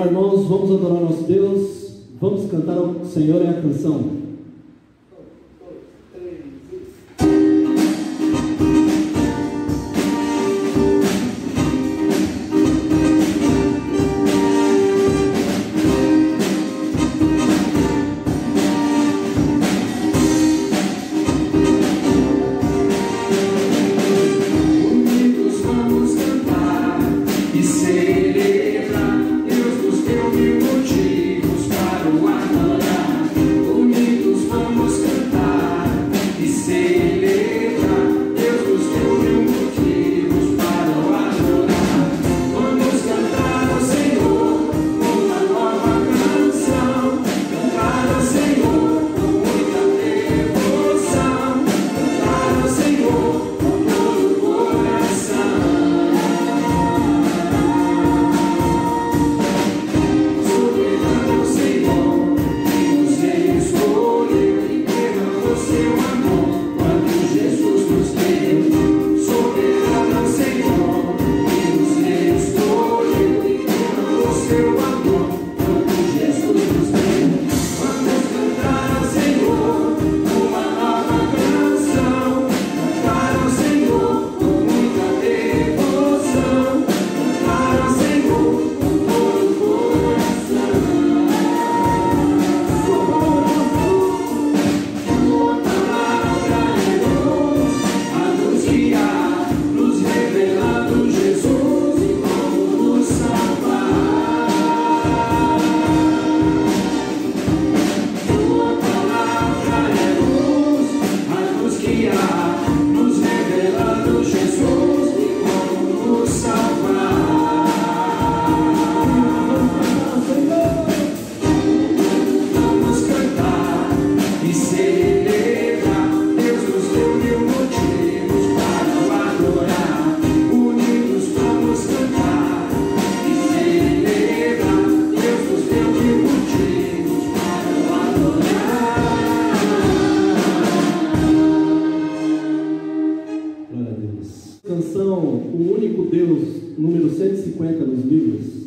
lá, irmãos, vamos adorar nosso Deus, vamos cantar ao Senhor a canção. O Único Deus, número 150 nos livros.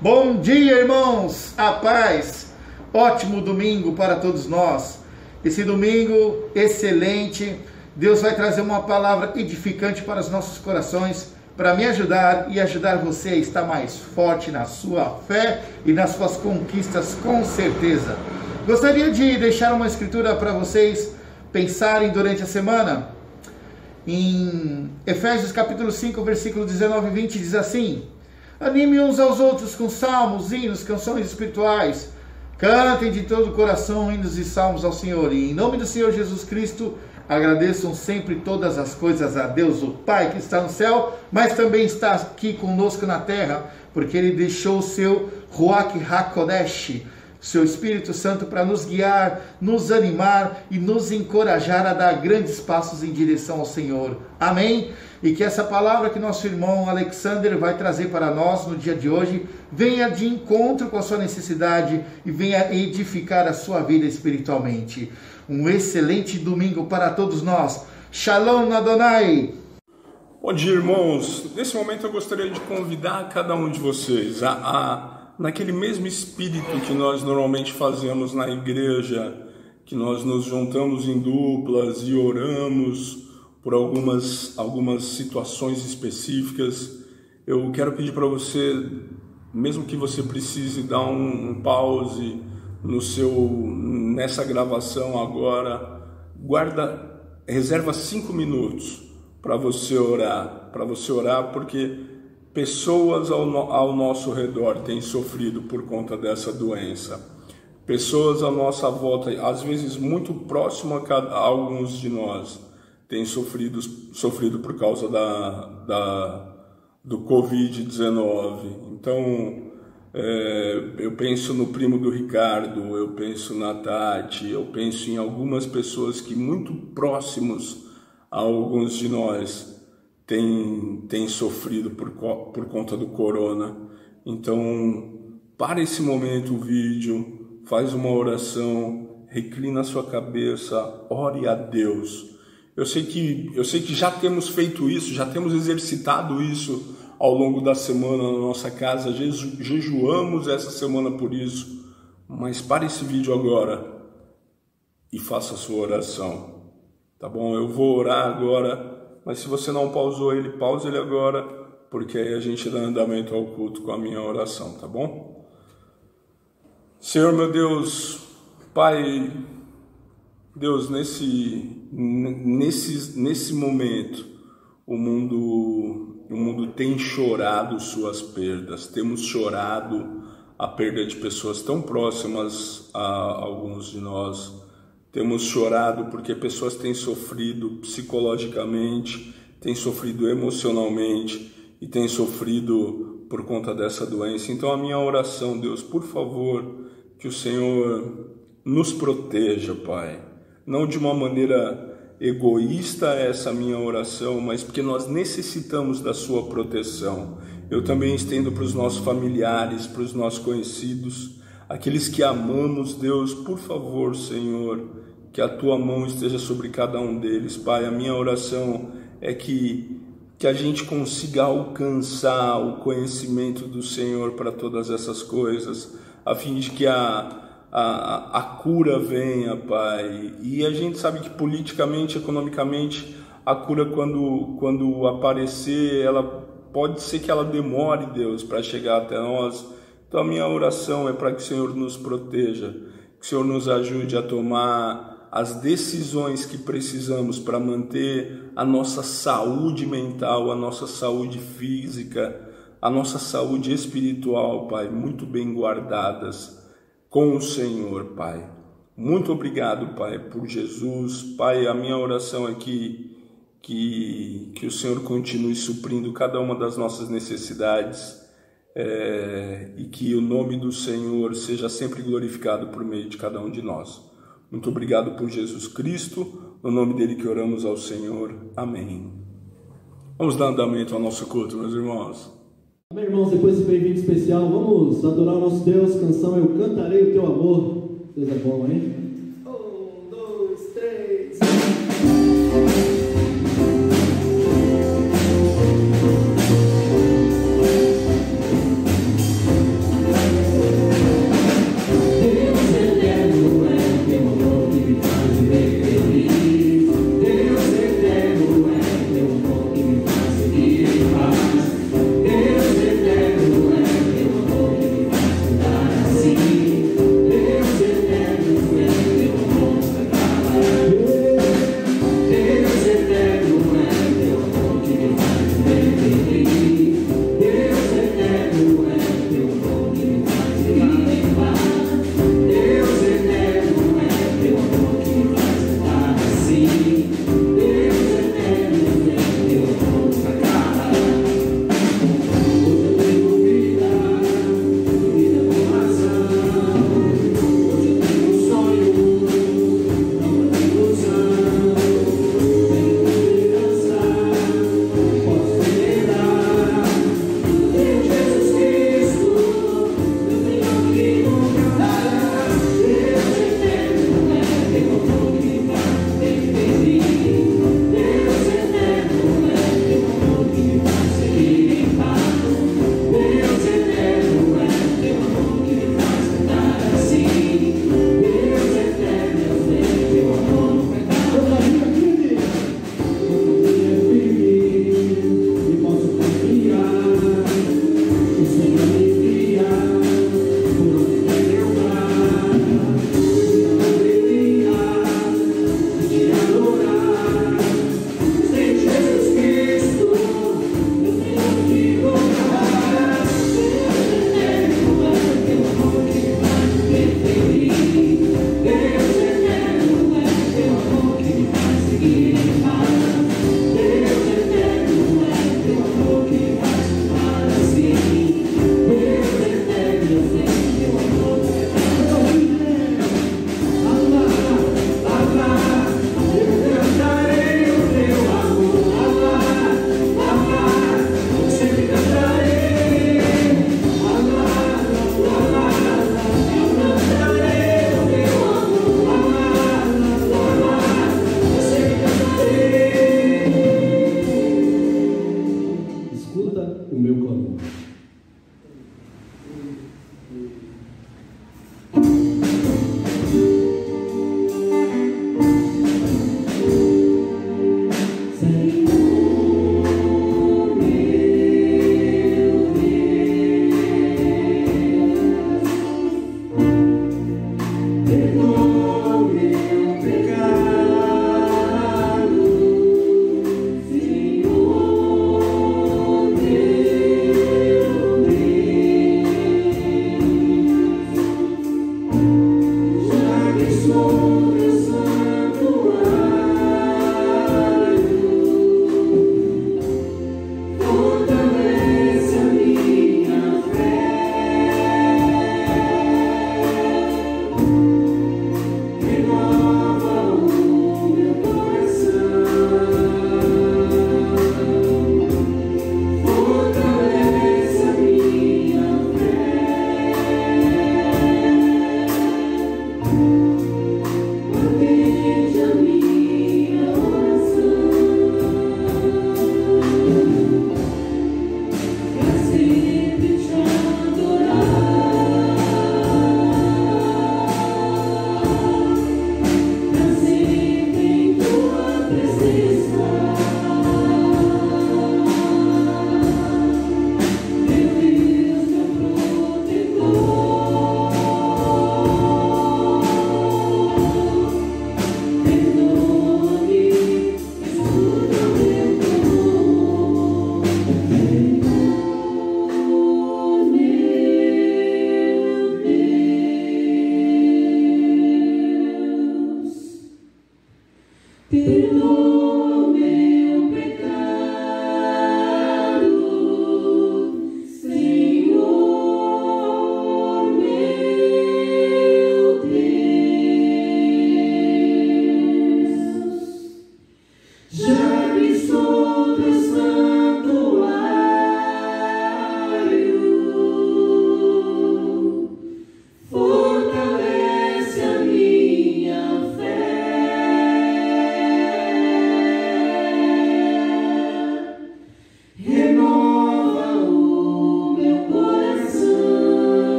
Bom dia, irmãos, a paz, ótimo domingo para todos nós. Esse domingo excelente, Deus vai trazer uma palavra edificante para os nossos corações, para me ajudar e ajudar você a estar mais forte na sua fé e nas suas conquistas, com certeza. Gostaria de deixar uma escritura para vocês pensarem durante a semana. Em Efésios capítulo 5, versículo 19 e 20 diz assim: anime uns aos outros com salmos, hinos, canções espirituais. Cantem de todo o coração hinos e salmos ao Senhor. E em nome do Senhor Jesus Cristo, Agradeçam sempre todas as coisas a Deus, o Pai que está no céu, mas também está aqui conosco na terra, porque Ele deixou o seu Ruach HaKodesh, seu Espírito Santo, para nos guiar, nos animar e nos encorajar a dar grandes passos em direção ao Senhor. Amém? E que essa palavra que nosso irmão Alexander vai trazer para nós no dia de hoje venha de encontro com a sua necessidade e venha edificar a sua vida espiritualmente. Um excelente domingo para todos nós. Shalom Adonai! Bom dia, irmãos. Nesse momento eu gostaria de convidar cada um de vocês naquele mesmo espírito que nós normalmente fazemos na igreja, que nós nos juntamos em duplas e oramos por algumas situações específicas. Eu quero pedir para você, mesmo que você precise dar um pause nessa gravação agora, reserva 5 minutos para você orar, porque pessoas ao nosso redor têm sofrido por conta dessa doença. Pessoas à nossa volta, às vezes muito próximo a alguns de nós, têm sofrido por causa do Covid-19. Então, eu penso no primo do Ricardo, eu penso na Tati, eu penso em algumas pessoas que muito próximos a alguns de nós têm sofrido por conta do corona. Então, para esse momento o vídeo, faz uma oração, reclina a sua cabeça, ore a Deus. Eu sei que já temos feito isso, já temos exercitado isso ao longo da semana na nossa casa, jejuamos essa semana por isso, mas pare esse vídeo agora e faça a sua oração, tá bom? Eu vou orar agora, mas se você não pausou ele, pause ele agora, porque aí a gente dá andamento ao culto com a minha oração, tá bom? Senhor meu Deus, Pai, Deus, nesse momento, o mundo tem chorado suas perdas, temos chorado a perda de pessoas tão próximas a alguns de nós, temos chorado porque pessoas têm sofrido psicologicamente, têm sofrido emocionalmente e têm sofrido por conta dessa doença. Então a minha oração, Deus, por favor, que o Senhor nos proteja, Pai, não de uma maneira egoísta essa minha oração, mas porque nós necessitamos da sua proteção. Eu também estendo para os nossos familiares, para os nossos conhecidos, aqueles que amamos, Deus, por favor, Senhor, que a tua mão esteja sobre cada um deles, Pai. A minha oração é que a gente consiga alcançar o conhecimento do Senhor para todas essas coisas, a fim de que a cura venha, Pai. E a gente sabe que politicamente, economicamente, a cura quando aparecer, ela pode ser que ela demore, Deus, para chegar até nós. Então a minha oração é para que o Senhor nos proteja, que o Senhor nos ajude a tomar as decisões que precisamos para manter a nossa saúde mental, a nossa saúde física, a nossa saúde espiritual, Pai, muito bem guardadas com o Senhor, Pai. Muito obrigado, Pai, por Jesus. Pai, a minha oração é que o Senhor continue suprindo cada uma das nossas necessidades, e que o nome do Senhor seja sempre glorificado por meio de cada um de nós. Muito obrigado por Jesus Cristo, no nome dele que oramos ao Senhor. Amém. Vamos dar andamento ao nosso culto, meus irmãos. Amém, irmãos, depois desse bem-vindo especial, vamos adorar o nosso Deus, canção Eu Cantarei o Teu Amor. Deus é bom, hein? 1, 2, 3... Deus eterno é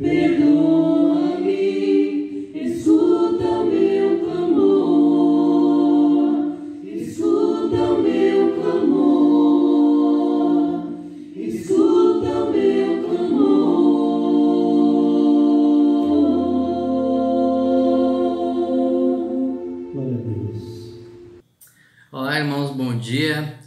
perdoa-me, escuta meu clamor, escuta meu clamor, escuta meu clamor. Glória a Deus. Olá, irmãos, bom dia.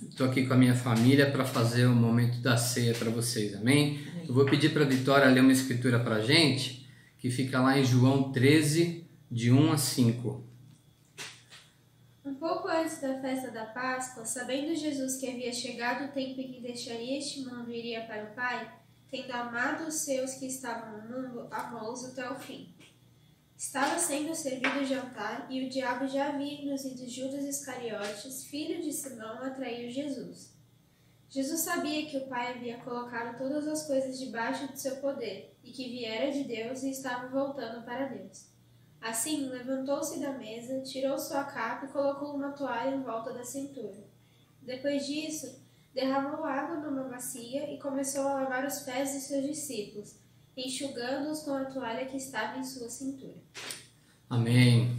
Estou aqui com a minha família para fazer o momento da ceia para vocês, amém? Eu vou pedir para a Vitória ler uma escritura para a gente, que fica lá em João 13, de 1 a 5. Um pouco antes da festa da Páscoa, sabendo Jesus que havia chegado o tempo em que deixaria este mundo e iria para o Pai, tendo amado os seus que estavam no mundo, amou-os até o fim. Estava sendo servido o jantar e o diabo já havia induzido Judas Iscariotes, filho de Simão, a trair Jesus. Jesus sabia que o Pai havia colocado todas as coisas debaixo do seu poder e que viera de Deus e estava voltando para Deus. Assim, levantou-se da mesa, tirou sua capa e colocou uma toalha em volta da cintura. Depois disso, derramou água numa bacia e começou a lavar os pés de seus discípulos, enxugando-os com a toalha que estava em sua cintura. Amém.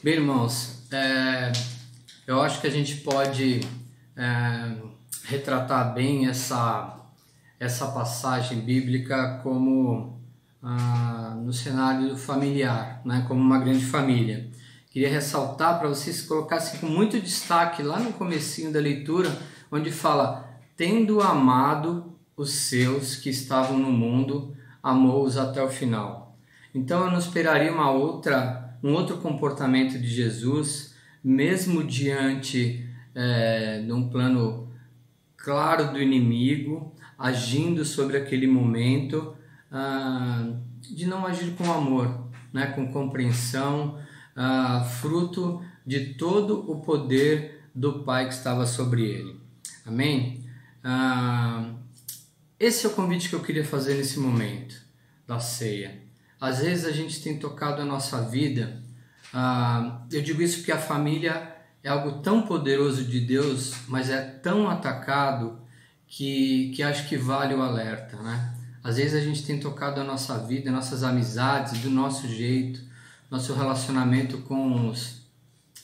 Bem, irmãos, eu acho que a gente pode retratar bem essa passagem bíblica como no cenário familiar, né, como uma grande família. Queria ressaltar para vocês colocassem com muito destaque lá no comecinho da leitura, onde fala, tendo amado os seus que estavam no mundo, amou-os até o final. Então eu não esperaria um outro comportamento de Jesus, mesmo diante de um plano claro do inimigo, agindo sobre aquele momento, de não agir com amor, né, com compreensão, fruto de todo o poder do Pai que estava sobre ele. Amém? Esse é o convite que eu queria fazer nesse momento da ceia. Às vezes a gente tem tocado a nossa vida, eu digo isso porque a família é algo tão poderoso de Deus, mas é tão atacado que acho que vale o alerta, né? Às vezes a gente tem tocado a nossa vida, nossas amizades do nosso jeito, nosso relacionamento com os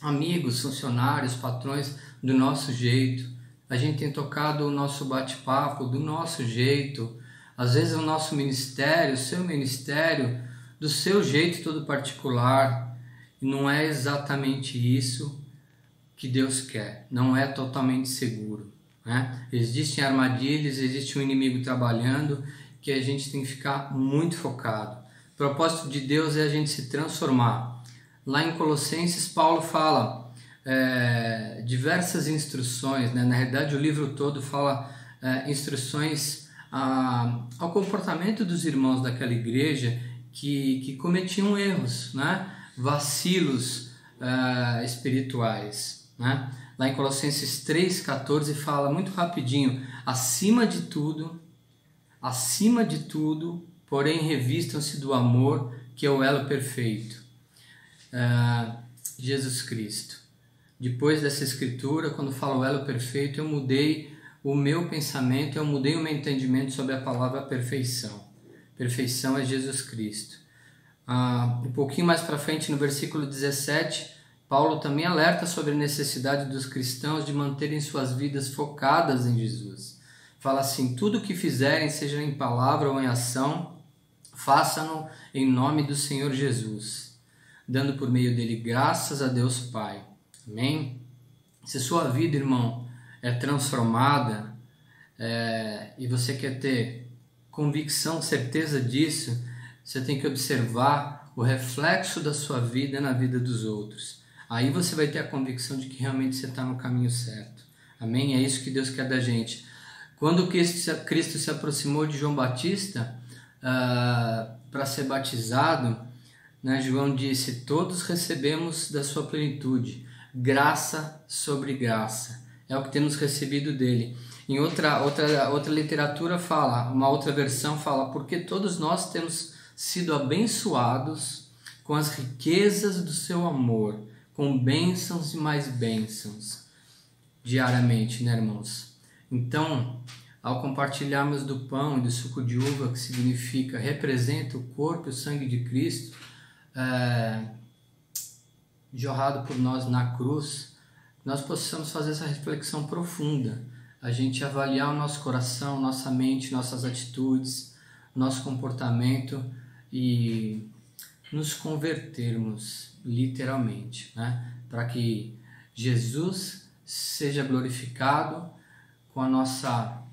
amigos, funcionários, patrões do nosso jeito. A gente tem tocado o nosso bate-papo do nosso jeito, às vezes o nosso ministério, o seu ministério, do seu jeito todo particular. E não é exatamente isso que Deus quer, não é totalmente seguro, né? Existem armadilhas, existe um inimigo trabalhando, que a gente tem que ficar muito focado. O propósito de Deus é a gente se transformar. Lá em Colossenses, Paulo fala diversas instruções, né? Na realidade o livro todo fala instruções ao comportamento dos irmãos daquela igreja que cometiam erros, né? Vacilos espirituais, né? Lá em Colossenses 3,14 fala muito rapidinho, acima de tudo, porém revistam-se do amor, que é o elo perfeito, Jesus Cristo. Depois dessa escritura, quando fala o elo perfeito, eu mudei o meu pensamento, eu mudei o meu entendimento sobre a palavra perfeição. Perfeição é Jesus Cristo. Um pouquinho mais para frente, no versículo 17, Paulo também alerta sobre a necessidade dos cristãos de manterem suas vidas focadas em Jesus. Fala assim, tudo o que fizerem, seja em palavra ou em ação, façam-no em nome do Senhor Jesus, dando por meio dele graças a Deus Pai. Amém? Se sua vida, irmão, é transformada e você quer ter convicção, certeza disso, você tem que observar o reflexo da sua vida na vida dos outros. Aí você vai ter a convicção de que realmente você está no caminho certo. Amém? É isso que Deus quer da gente. Quando Cristo se aproximou de João Batista para ser batizado, né, João disse, todos recebemos da sua plenitude, graça sobre graça. É o que temos recebido dele. Em outra literatura fala, uma outra versão fala, porque todos nós temos sido abençoados com as riquezas do seu amor, com bênçãos e mais bênçãos, diariamente, né, irmãos? Então, ao compartilharmos do pão e do suco de uva, que significa, representa o corpo e o sangue de Cristo, jorrado por nós na cruz, nós possamos fazer essa reflexão profunda, a gente avaliar o nosso coração, nossa mente, nossas atitudes, nosso comportamento e nos convertermos literalmente, né? Para que Jesus seja glorificado com a nossa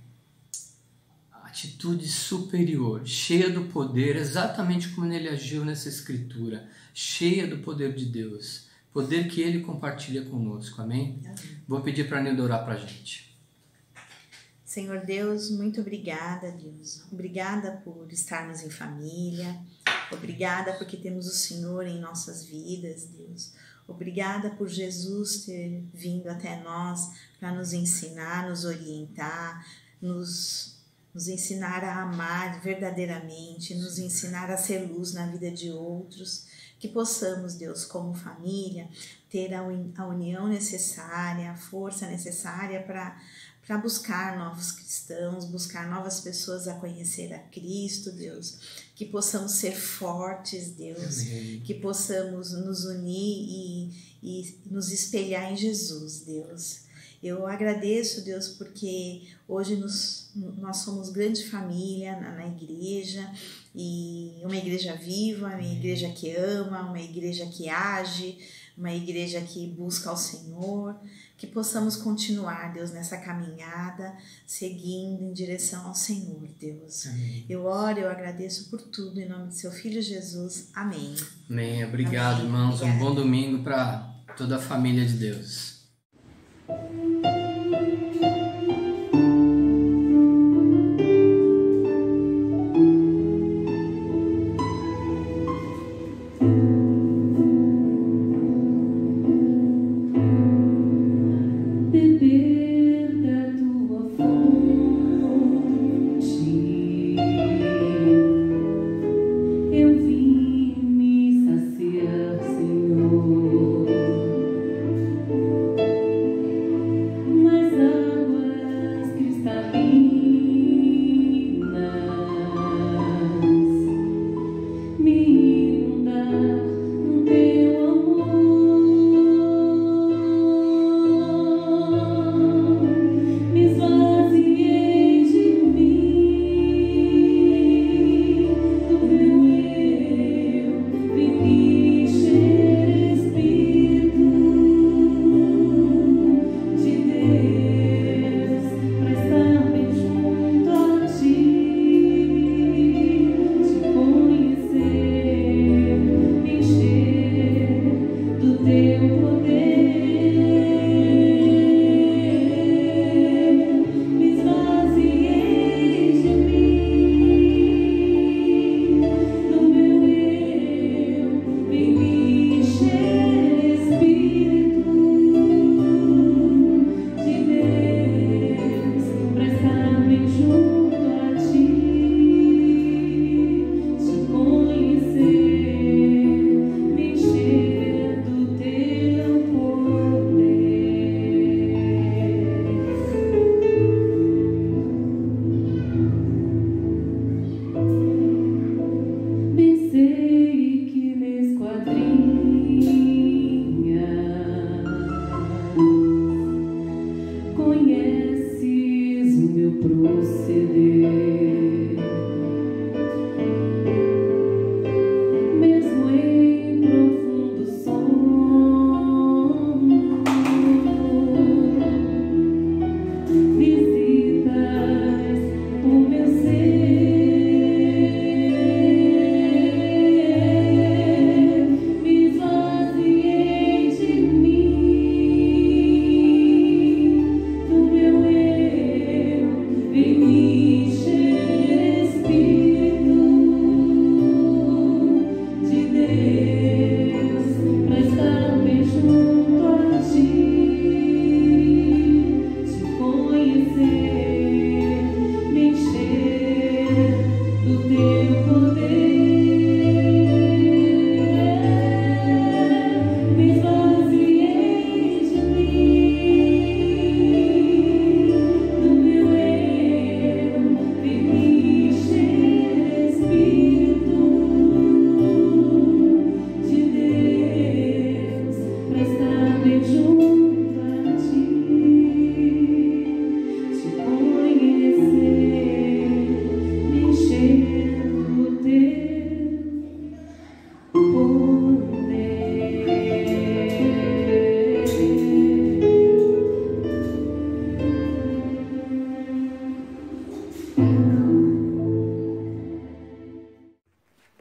atitude superior, cheia do poder, exatamente como ele agiu nessa escritura, cheia do poder de Deus, poder que ele compartilha conosco, amém? Vou pedir para a Nilda orar para a gente. Senhor Deus, muito obrigada, Deus. Obrigada por estarmos em família. Obrigada porque temos o Senhor em nossas vidas, Deus. Obrigada por Jesus ter vindo até nós para nos ensinar, nos orientar, nos ensinar a amar verdadeiramente, nos ensinar a ser luz na vida de outros. Que possamos, Deus, como família, ter a união necessária, a força necessária para buscar novos cristãos, buscar novas pessoas a conhecer a Cristo, Deus. Que possamos ser fortes, Deus. Amém. Que possamos nos unir e nos espelhar em Jesus, Deus. Eu agradeço, Deus, porque hoje nós somos grande família na igreja, e uma igreja viva, uma igreja que ama, uma igreja que age, uma igreja que busca ao Senhor. Que possamos continuar, Deus, nessa caminhada, seguindo em direção ao Senhor, Deus. Amém. Eu oro, eu agradeço por tudo, em nome do seu Filho Jesus. Amém. Amém. Obrigado, amém, irmãos. Obrigada. Um bom domingo para toda a família de Deus. Mas água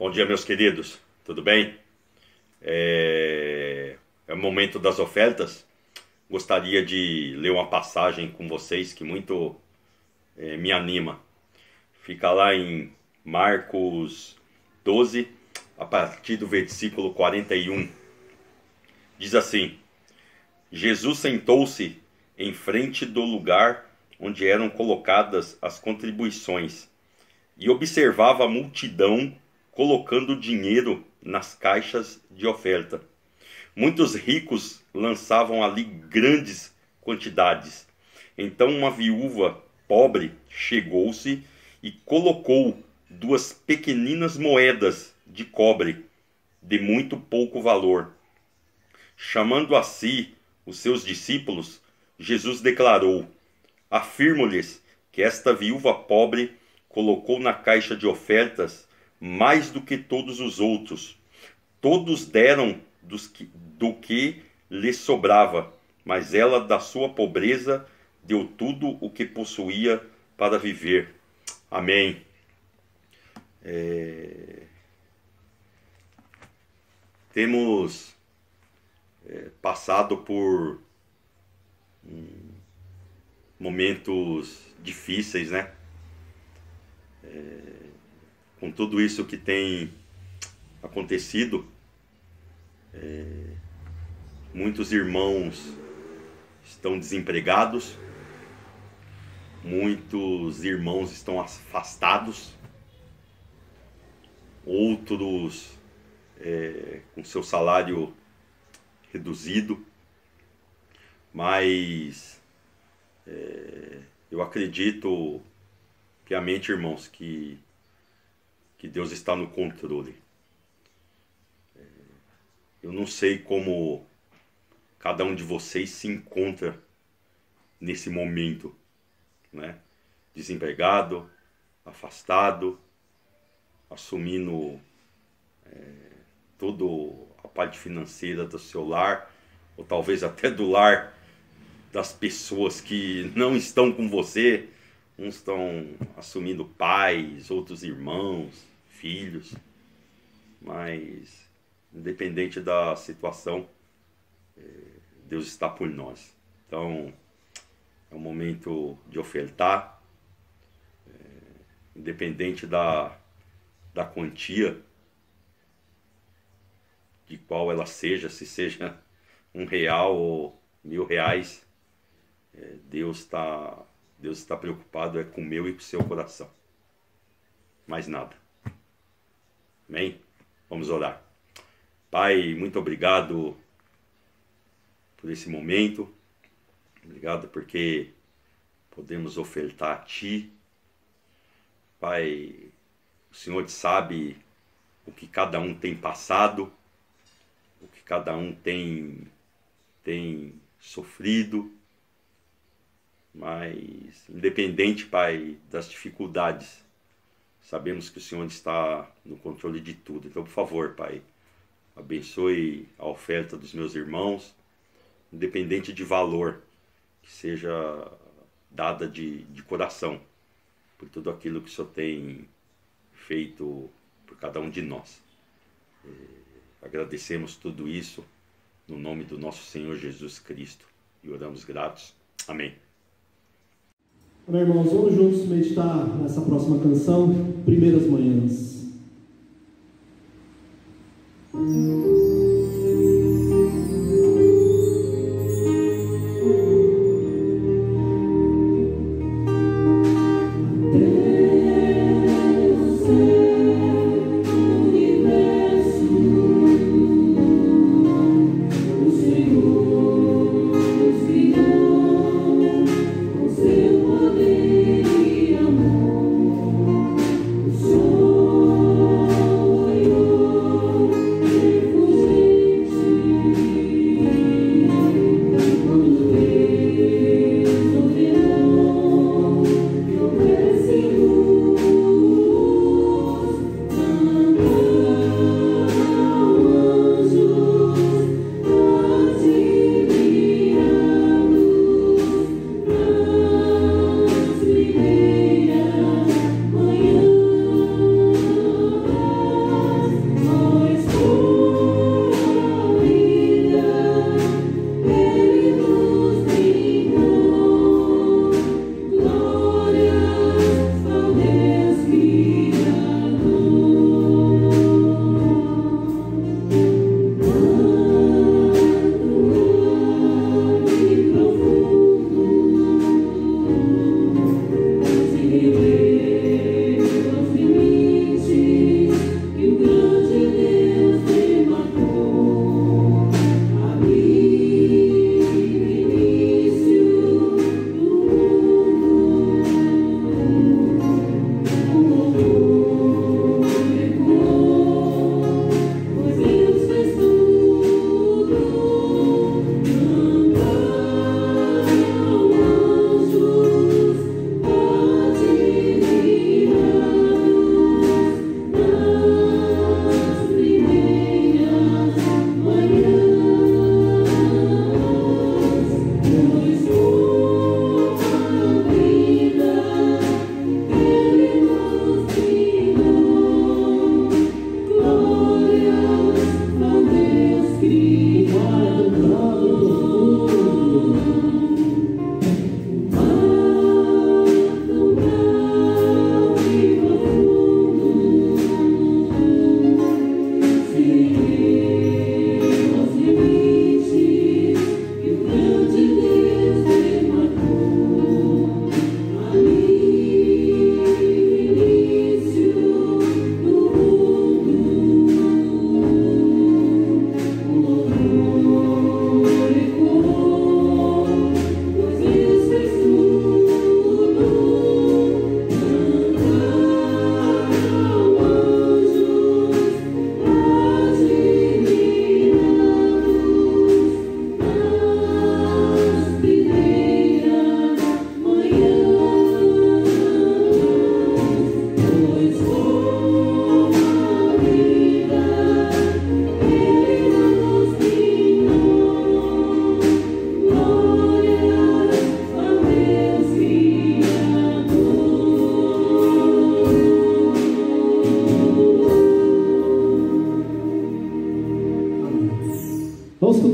Bom dia, meus queridos, tudo bem? É o momento das ofertas. Gostaria de ler uma passagem com vocês que muito me anima. Fica lá em Marcos 12, a partir do versículo 41. Diz assim: Jesus sentou-se em frente do lugar onde eram colocadas as contribuições e observava a multidão colocando dinheiro nas caixas de oferta. Muitos ricos lançavam ali grandes quantidades. Então uma viúva pobre chegou-se e colocou 2 pequeninas moedas de cobre de muito pouco valor. Chamando a si os seus discípulos, Jesus declarou: afirmo-lhes que esta viúva pobre colocou na caixa de ofertas mais do que todos os outros. Todos deram do que lhes sobrava, mas ela, da sua pobreza, deu tudo o que possuía para viver. Amém. Temos passado por momentos difíceis, né? Com tudo isso que tem acontecido, muitos irmãos estão desempregados, muitos irmãos estão afastados, outros com seu salário reduzido, mas eu acredito piamente, irmãos, que Deus está no controle. Eu não sei como cada um de vocês se encontra nesse momento, né? Desempregado, afastado, assumindo toda a parte financeira do seu lar, ou talvez até do lar das pessoas que não estão com você. Uns estão assumindo pais, outros irmãos, filhos, mas independente da situação, Deus está por nós. Então é um momento de ofertar, independente da quantia, de qual ela seja, se seja R$1 ou R$1.000, Deus está preocupado com o meu e com o seu coração. Mais nada. Amém? Vamos orar. Pai, muito obrigado por esse momento. Obrigado porque podemos ofertar a Ti. Pai, o Senhor sabe o que cada um tem passado, o que cada um tem sofrido. Mas, independente, Pai, das dificuldades, sabemos que o Senhor está no controle de tudo. Então, por favor, Pai, abençoe a oferta dos meus irmãos, independente de valor, que seja dada de coração, por tudo aquilo que o Senhor tem feito por cada um de nós. Agradecemos tudo isso no nome do nosso Senhor Jesus Cristo e oramos gratos. Amém. Amém, irmãos, vamos juntos meditar nessa próxima canção, Primeiras Manhãs. Amor,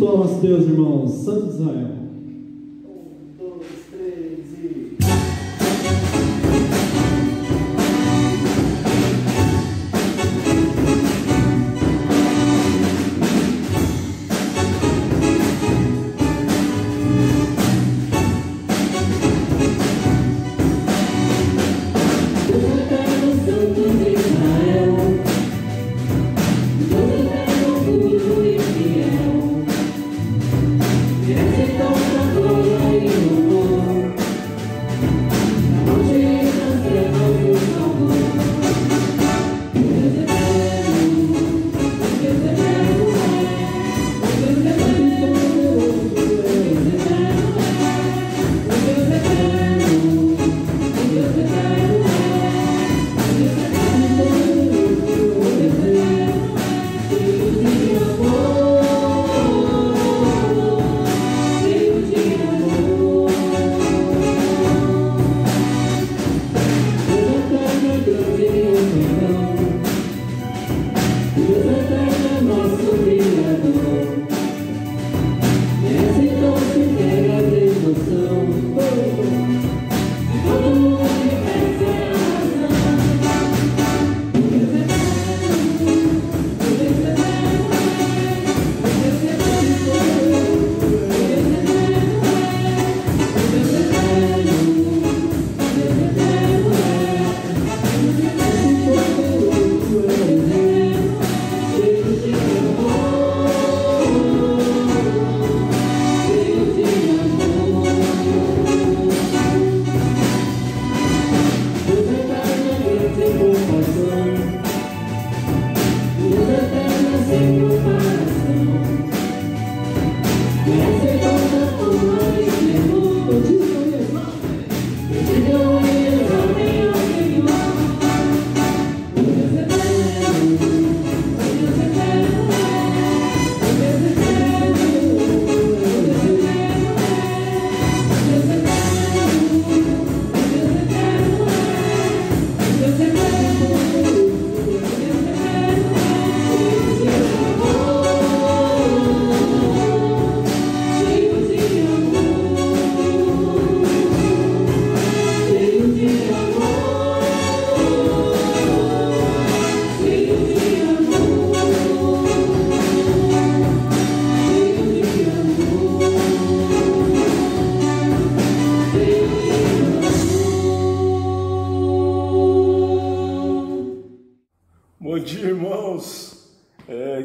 louvar o nosso Deus, irmãos. Santo de Israel. 1, 2, 3 e...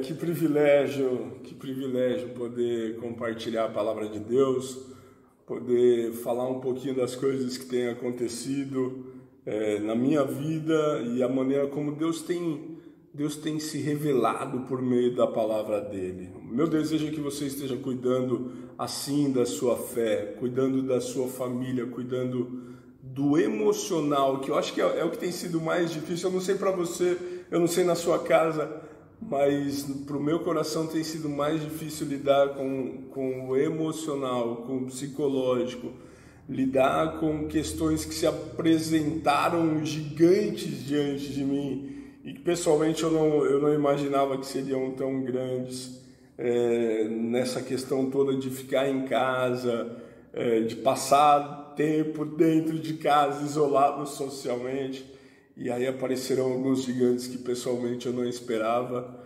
Que privilégio poder compartilhar a palavra de Deus, poder falar um pouquinho das coisas que têm acontecido na minha vida e a maneira como Deus tem se revelado por meio da palavra dele. Meu desejo é que você esteja cuidando assim da sua fé, cuidando da sua família, cuidando do emocional, que eu acho que é o que tem sido mais difícil. Eu não sei para você, eu não sei na sua casa, mas para o meu coração tem sido mais difícil lidar com o emocional, com o psicológico, lidar com questões que se apresentaram gigantes diante de mim e que pessoalmente eu não imaginava que seriam tão grandes, nessa questão toda de ficar em casa, de passar tempo dentro de casa, isolado socialmente. E aí apareceram alguns gigantes que pessoalmente eu não esperava.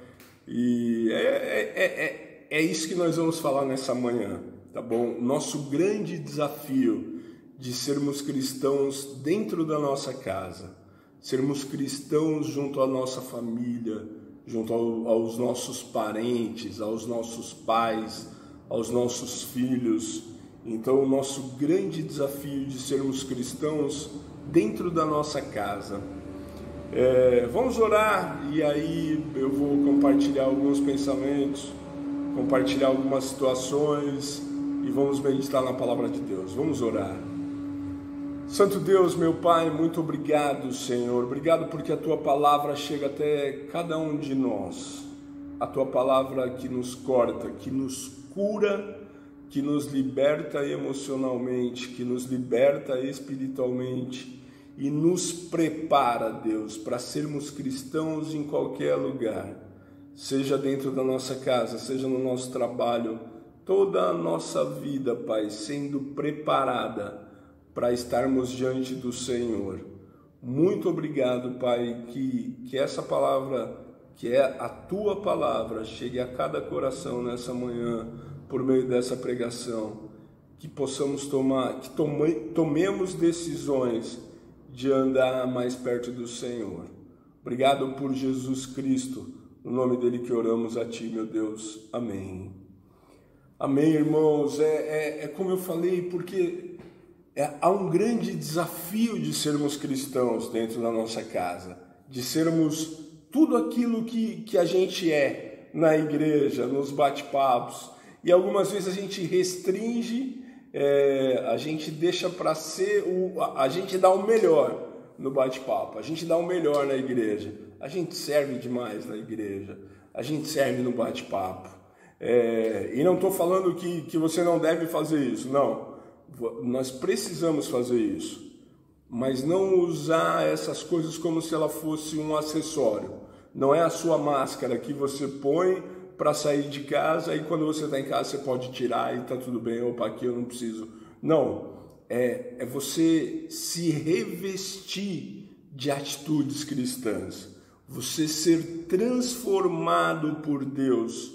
E é isso que nós vamos falar nessa manhã, tá bom? Nosso grande desafio de sermos cristãos dentro da nossa casa, sermos cristãos junto à nossa família, junto aos nossos parentes, aos nossos pais, aos nossos filhos. Então, o nosso grande desafio de sermos cristãos dentro da nossa casa. Vamos orar e aí eu vou compartilhar alguns pensamentos, compartilhar algumas situações e vamos meditar na palavra de Deus. Vamos orar. Santo Deus, meu Pai, muito obrigado, Senhor. Obrigado porque a Tua palavra chega até cada um de nós. A Tua palavra que nos corta, que nos cura, que nos liberta emocionalmente, que nos liberta espiritualmente e nos prepara, Deus, para sermos cristãos em qualquer lugar, seja dentro da nossa casa, seja no nosso trabalho, toda a nossa vida, Pai, sendo preparada para estarmos diante do Senhor. Muito obrigado, Pai, que essa palavra, que é a Tua palavra, chegue a cada coração nessa manhã, por meio dessa pregação, que possamos tomemos decisões de andar mais perto do Senhor. Obrigado por Jesus Cristo, no nome dele que oramos a Ti, meu Deus. Amém. Amém, irmãos. É como eu falei, porque há um grande desafio de sermos cristãos dentro da nossa casa, de sermos tudo aquilo que a gente é na igreja, nos bate-papos, e algumas vezes a gente restringe, a gente deixa para ser, a gente dá o melhor no bate-papo, a gente dá o melhor na igreja, a gente serve demais na igreja, a gente serve no bate-papo, e não estou falando que você não deve fazer isso, não, nós precisamos fazer isso, mas não usar essas coisas como se ela fosse um acessório. Não é a sua máscara que você põe para sair de casa e quando você está em casa você pode tirar e está tudo bem, opa, aqui eu não preciso. Não, é você se revestir de atitudes cristãs, você ser transformado por Deus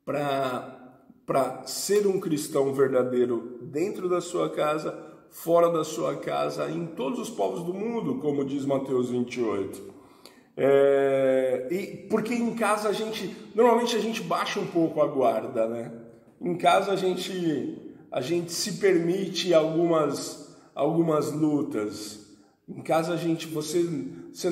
para ser um cristão verdadeiro dentro da sua casa, fora da sua casa, em todos os povos do mundo, como diz Mateus 28. E porque em casa normalmente a gente baixa um pouco a guarda, né? Em casa a gente se permite algumas lutas. Em casa você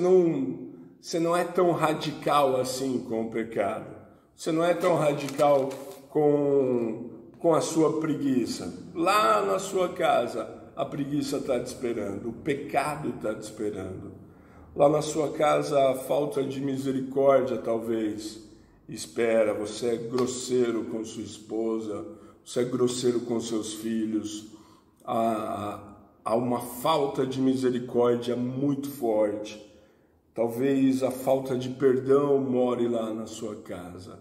não é tão radical assim com o pecado. Você não é tão radical com a sua preguiça. Lá na sua casa a preguiça está te esperando, o pecado está te esperando. Lá na sua casa a falta de misericórdia talvez espera, você é grosseiro com sua esposa, você é grosseiro com seus filhos, há uma falta de misericórdia muito forte. Talvez a falta de perdão more lá na sua casa.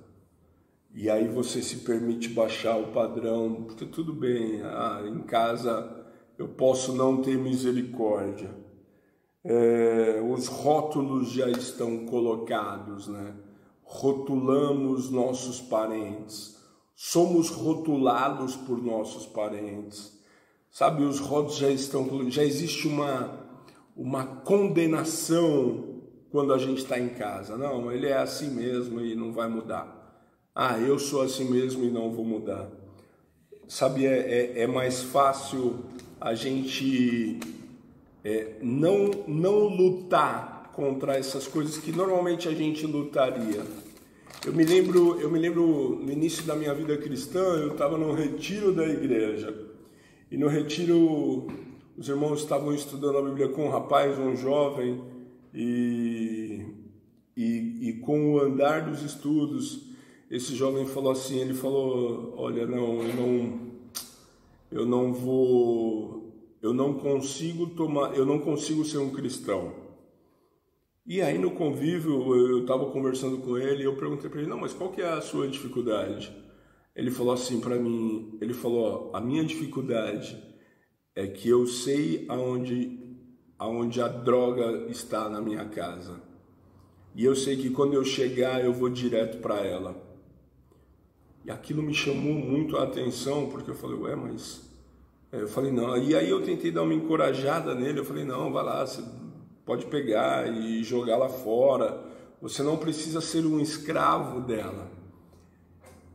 E aí você se permite baixar o padrão, porque tudo bem, em casa eu posso não ter misericórdia. Os rótulos já estão colocados, né? Rotulamos nossos parentes, somos rotulados por nossos parentes. Sabe, os rótulos já existe uma condenação quando a gente está em casa. Não, ele é assim mesmo e não vai mudar. Eu sou assim mesmo e não vou mudar. Sabe, é mais fácil a gente não lutar contra essas coisas que normalmente a gente lutaria. Eu me lembro no início da minha vida cristã, eu estava num retiro da igreja. E no retiro os irmãos estavam estudando a Bíblia com um rapaz, um jovem, e com o andar dos estudos, esse jovem falou assim, ele falou, olha, eu não consigo ser um cristão. E aí no convívio, eu estava conversando com ele, e eu perguntei para ele, não, mas qual que é a sua dificuldade? Ele falou assim para mim, ele falou, a minha dificuldade é que eu sei aonde a droga está na minha casa. E eu sei que quando eu chegar, eu vou direto para ela. E aquilo me chamou muito a atenção, porque eu falei, eu falei, não. E aí eu tentei dar uma encorajada nele, eu falei, não, vai lá, você pode pegar e jogar lá fora. Você não precisa ser um escravo dela.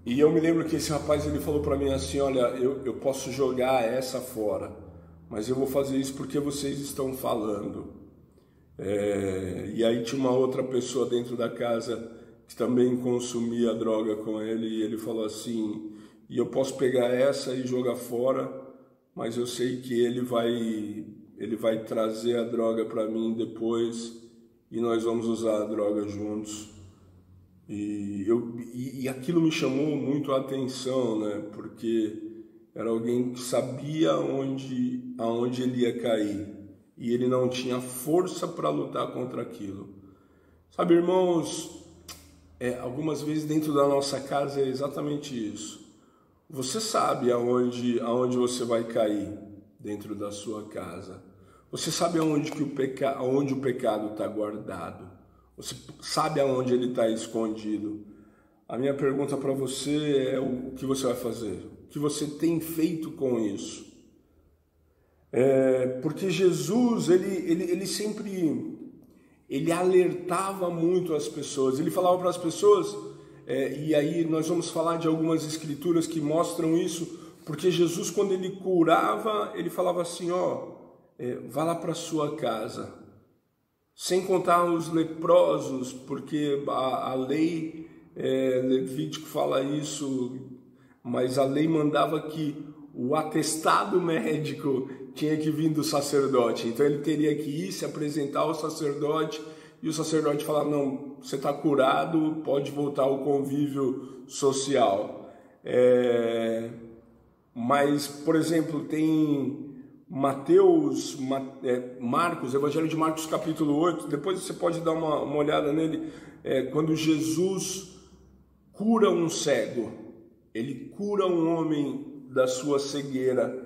E eu me lembro que esse rapaz, ele falou para mim assim, olha, eu posso jogar essa fora, mas eu vou fazer isso porque vocês estão falando. E aí tinha uma outra pessoa dentro da casa que também consumia droga com ele, e ele falou assim, e eu posso pegar essa e jogar fora, mas eu sei que ele vai trazer a droga para mim depois e nós vamos usar a droga juntos. E aquilo me chamou muito a atenção, né? Porque era alguém que sabia aonde ele ia cair e ele não tinha força para lutar contra aquilo. Sabe, irmãos, algumas vezes dentro da nossa casa é exatamente isso. Você sabe aonde você vai cair dentro da sua casa. Você sabe aonde o pecado está guardado. Você sabe aonde ele está escondido. A minha pergunta para você é o que você vai fazer? O que você tem feito com isso? Porque Jesus, ele sempre alertava muito as pessoas. Ele falava para as pessoas, e aí nós vamos falar de algumas escrituras que mostram isso, porque Jesus, quando ele curava, ele falava assim, vá lá para sua casa, sem contar os leprosos, porque a lei, Levítico fala isso, mas a lei mandava que o atestado médico tinha que vir do sacerdote, então ele teria que ir se apresentar ao sacerdote, e o sacerdote falar, não, você está curado, pode voltar ao convívio social. Mas, por exemplo, tem Marcos, Evangelho de Marcos capítulo 8, depois você pode dar uma olhada nele, quando Jesus cura um cego, ele cura um homem da sua cegueira,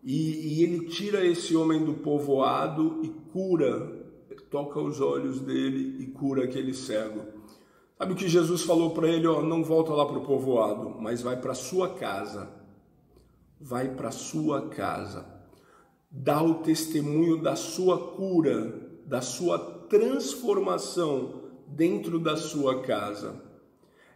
e ele tira esse homem do povoado e cura, toca os olhos dele e cura aquele cego. Sabe o que Jesus falou para ele? Não volta lá para o povoado, mas vai para sua casa. Vai para sua casa. Dá o testemunho da sua cura, da sua transformação dentro da sua casa.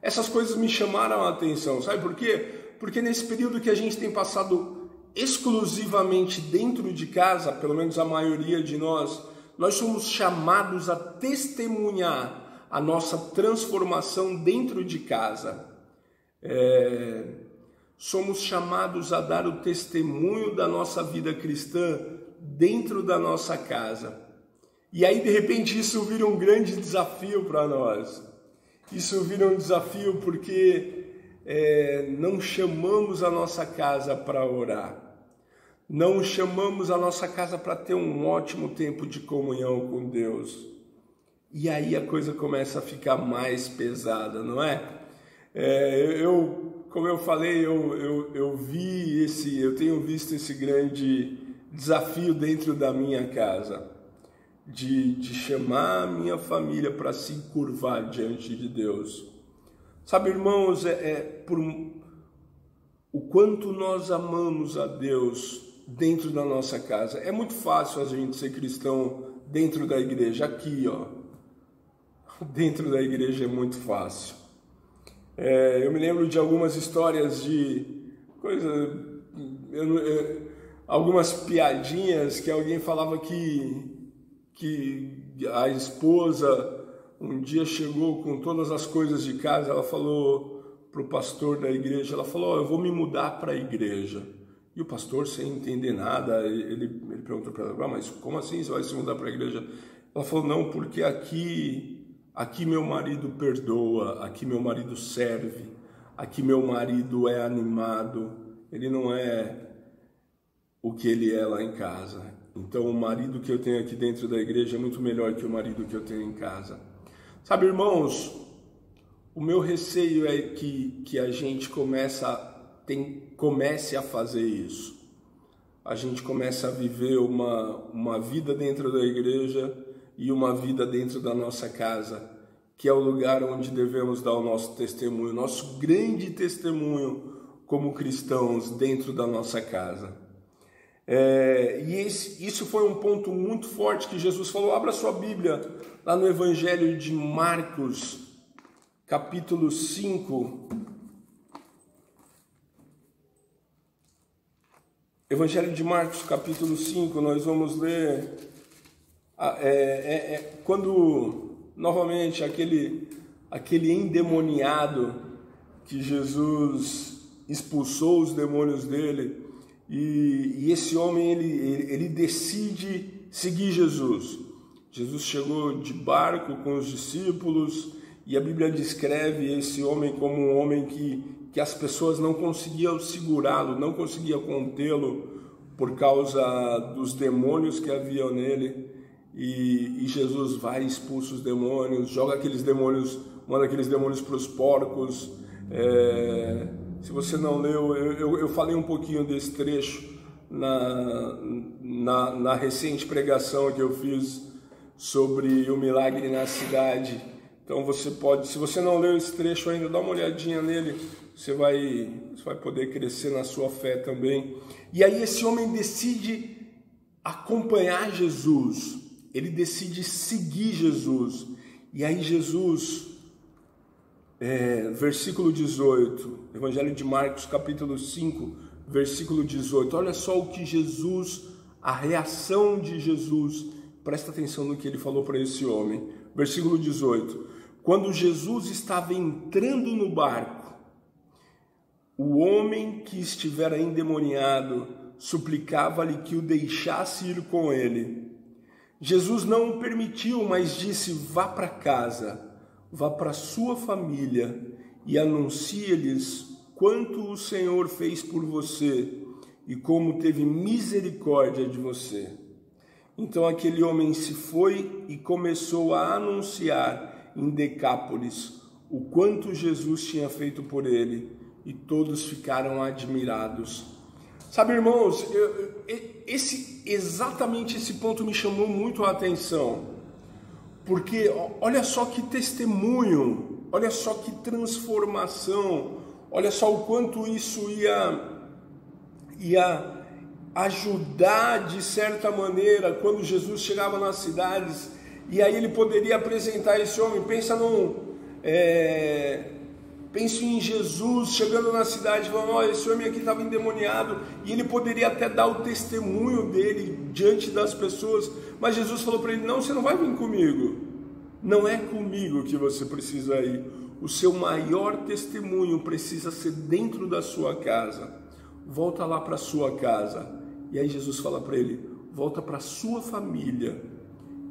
Essas coisas me chamaram a atenção, sabe por quê? Porque nesse período que a gente tem passado exclusivamente dentro de casa, pelo menos a maioria de nós somos chamados a testemunhar a nossa transformação dentro de casa. Somos chamados a dar o testemunho da nossa vida cristã dentro da nossa casa. E aí, de repente, isso vira um grande desafio para nós. Isso vira um desafio porque não chamamos a nossa casa para orar. Não chamamos a nossa casa para ter um ótimo tempo de comunhão com Deus. E aí a coisa começa a ficar mais pesada, não é? Como eu falei, eu tenho visto esse grande desafio dentro da minha casa, de chamar a minha família para se curvar diante de Deus. Sabe, irmãos, por o quanto nós amamos a Deus dentro da nossa casa. É muito fácil a gente ser cristão dentro da igreja, aqui, dentro da igreja é muito fácil. Eu me lembro de algumas histórias de algumas piadinhas que alguém falava que a esposa um dia chegou com todas as coisas de casa, ela falou para o pastor da igreja, ela falou, eu vou me mudar para a igreja. E o pastor, sem entender nada, ele perguntou para ela, mas como assim você vai se mudar para a igreja? Ela falou, não, porque aqui meu marido perdoa, aqui meu marido serve, aqui meu marido é animado, ele não é o que ele é lá em casa. Então o marido que eu tenho aqui dentro da igreja é muito melhor que o marido que eu tenho em casa. Sabe, irmãos, o meu receio é que a gente comece a fazer isso. A gente começa a viver uma vida dentro da igreja e uma vida dentro da nossa casa, que é o lugar onde devemos dar o nosso testemunho, nosso grande testemunho como cristãos dentro da nossa casa. Isso foi um ponto muito forte que Jesus falou. Abra sua Bíblia lá no Evangelho de Marcos, capítulo 5. Evangelho de Marcos, capítulo 5, nós vamos ler quando, novamente, aquele endemoniado que Jesus expulsou os demônios dele, e esse homem, ele decide seguir Jesus. Jesus chegou de barco com os discípulos, e a Bíblia descreve esse homem como um homem que as pessoas não conseguiam segurá-lo, não conseguiam contê-lo por causa dos demônios que haviam nele. E Jesus vai, expulsa os demônios, manda aqueles demônios para os porcos, Se você não leu, eu falei um pouquinho desse trecho na recente pregação que eu fiz sobre o milagre na cidade. Então você pode, se você não leu esse trecho ainda, dá uma olhadinha nele, você vai poder crescer na sua fé também. E aí esse homem decide acompanhar Jesus, ele decide seguir Jesus. E aí Jesus, versículo 18, Evangelho de Marcos, capítulo 5, versículo 18, olha só o que Jesus, a reação de Jesus, presta atenção no que ele falou para esse homem. Versículo 18, quando Jesus estava entrando no barco, o homem que estivera endemoniado suplicava-lhe que o deixasse ir com ele. Jesus não o permitiu, mas disse, vá para casa, vá para sua família e anuncie-lhes quanto o Senhor fez por você e como teve misericórdia de você. Então aquele homem se foi e começou a anunciar em Decápolis o quanto Jesus tinha feito por ele, e todos ficaram admirados. Sabe, irmãos, exatamente esse ponto me chamou muito a atenção, porque olha só que testemunho, olha só que transformação, olha só o quanto isso ia ajudar de certa maneira quando Jesus chegava nas cidades, e aí ele poderia apresentar esse homem. Pense em Jesus chegando na cidade, falando, olha, esse homem aqui estava endemoniado, e ele poderia até dar o testemunho dele diante das pessoas, mas Jesus falou para ele, não, você não vai vir comigo, não é comigo que você precisa ir, o seu maior testemunho precisa ser dentro da sua casa, volta lá para a sua casa. E aí Jesus fala para ele, volta para a sua família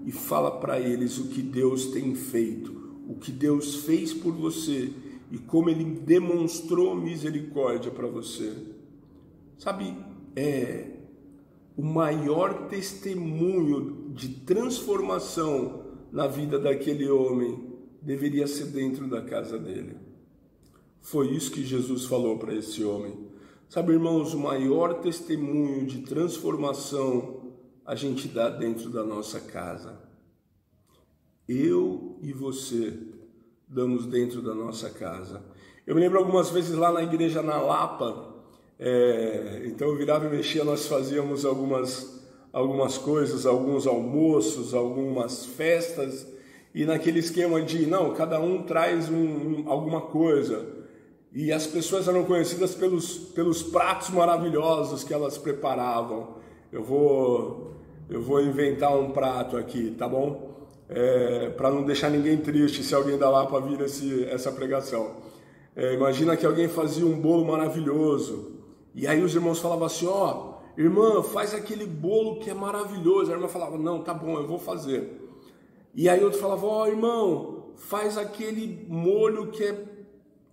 e fala para eles o que Deus tem feito, o que Deus fez por você, e como ele demonstrou misericórdia para você. Sabe, o maior testemunho de transformação na vida daquele homem deveria ser dentro da casa dele. Foi isso que Jesus falou para esse homem. Sabe, irmãos, o maior testemunho de transformação a gente dá dentro da nossa casa. Eu e você damos dentro da nossa casa. Eu me lembro algumas vezes lá na igreja na Lapa, então eu virava e mexia, nós fazíamos algumas coisas, alguns almoços, algumas festas, e naquele esquema de, não, cada um traz alguma coisa, e as pessoas eram conhecidas pelos pratos maravilhosos que elas preparavam. Eu vou inventar um prato aqui, tá bom? Para não deixar ninguém triste se alguém da Lapa vir essa pregação. Imagina que alguém fazia um bolo maravilhoso, e aí os irmãos falavam assim, ó, irmã, faz aquele bolo que é maravilhoso. A irmã falava, não, tá bom, eu vou fazer. E aí outro falava, ó, irmão, faz aquele molho que é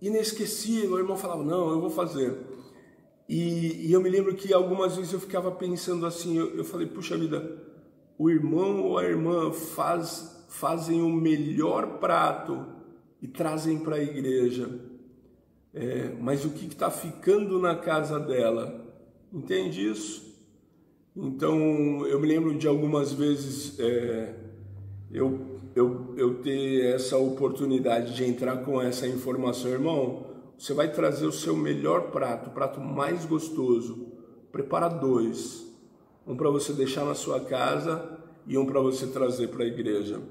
inesquecível. O irmão falava, não, eu vou fazer. E eu me lembro que algumas vezes eu ficava pensando assim, eu falei, puxa vida, o irmão ou a irmã fazem o melhor prato e trazem para a igreja, mas o que está ficando na casa dela? Entende isso? Então eu me lembro de algumas vezes eu ter essa oportunidade de entrar com essa informação. Irmão, você vai trazer o seu melhor prato, o prato mais gostoso, prepara 2. Um para você deixar na sua casa e um para você trazer para a igreja.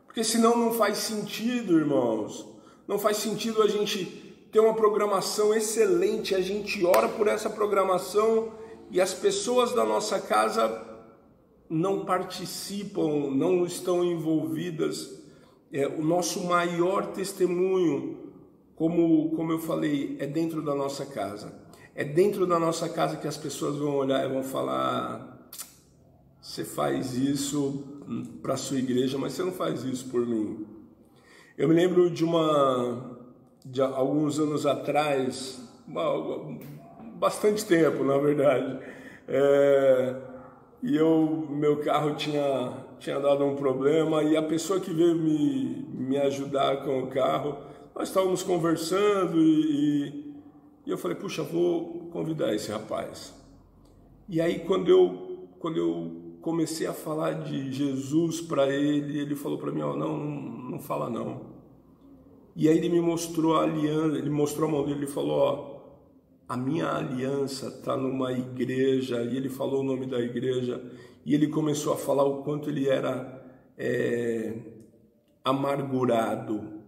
Porque senão não faz sentido, irmãos. Não faz sentido a gente ter uma programação excelente, a gente ora por essa programação e as pessoas da nossa casa não participam, não estão envolvidas. O nosso maior testemunho, como eu falei, é dentro da nossa casa. É dentro da nossa casa que as pessoas vão olhar e vão falar, você faz isso para a sua igreja, mas você não faz isso por mim. Eu me lembro de alguns anos atrás, bastante tempo na verdade, e meu carro tinha dado um problema, e a pessoa que veio me ajudar com o carro, nós estávamos conversando E eu falei, puxa, vou convidar esse rapaz. E aí quando eu comecei a falar de Jesus para ele, ele falou para mim, ó, não fala não. E aí ele me mostrou a aliança, ele mostrou a mão dele, ele falou, ó, a minha aliança está numa igreja, e ele falou o nome da igreja, e ele começou a falar o quanto ele era amargurado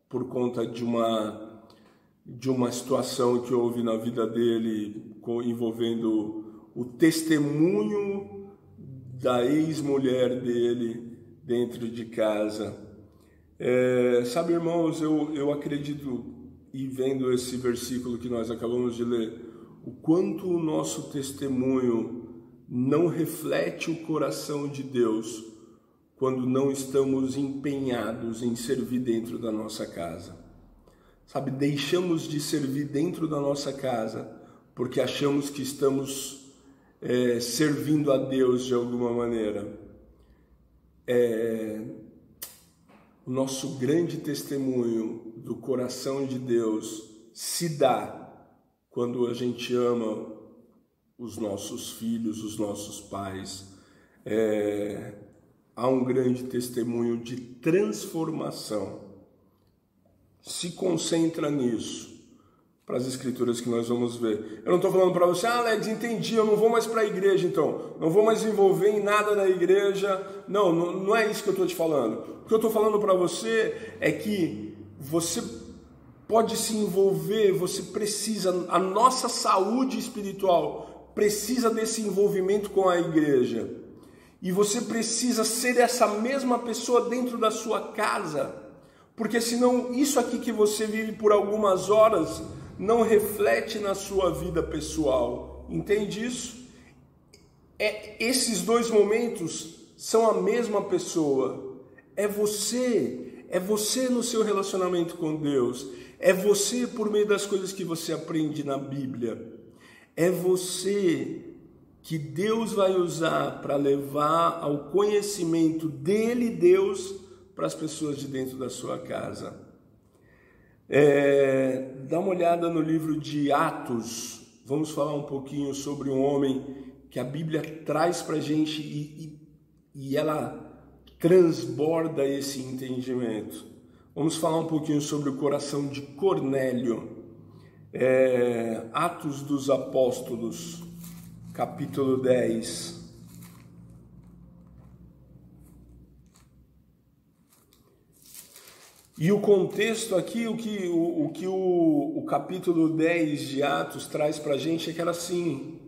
por conta de uma situação que houve na vida dele, envolvendo o testemunho da ex-mulher dele dentro de casa. Sabe, irmãos, eu acredito, e vendo esse versículo que nós acabamos de ler, o quanto o nosso testemunho não reflete o coração de Deus quando não estamos empenhados em servir dentro da nossa casa. Sabe, deixamos de servir dentro da nossa casa porque achamos que estamos servindo a Deus de alguma maneira. O nosso grande testemunho do coração de Deus se dá quando a gente ama os nossos filhos, os nossos pais. Há um grande testemunho de transformação. Se concentra nisso, para as escrituras que nós vamos ver. Eu não estou falando para você, Alex, entendi, eu não vou mais para a igreja então, não vou mais me envolver em nada na igreja. Não é isso que eu estou te falando. O que eu estou falando para você é que você pode se envolver, você precisa, a nossa saúde espiritual precisa desse envolvimento com a igreja. E você precisa ser essa mesma pessoa dentro da sua casa, porque senão isso aqui que você vive por algumas horas não reflete na sua vida pessoal. Entende isso? Esses dois momentos são a mesma pessoa. É você no seu relacionamento com Deus, é você por meio das coisas que você aprende na Bíblia, é você que Deus vai usar para levar ao conhecimento dele, Deus, para as pessoas de dentro da sua casa. Dá uma olhada no livro de Atos, vamos falar um pouquinho sobre um homem que a Bíblia traz para a gente e ela transborda esse entendimento. Vamos falar um pouquinho sobre o coração de Cornélio. Atos dos Apóstolos, capítulo 10. E o contexto aqui, o que o capítulo 10 de Atos traz para a gente é que era assim,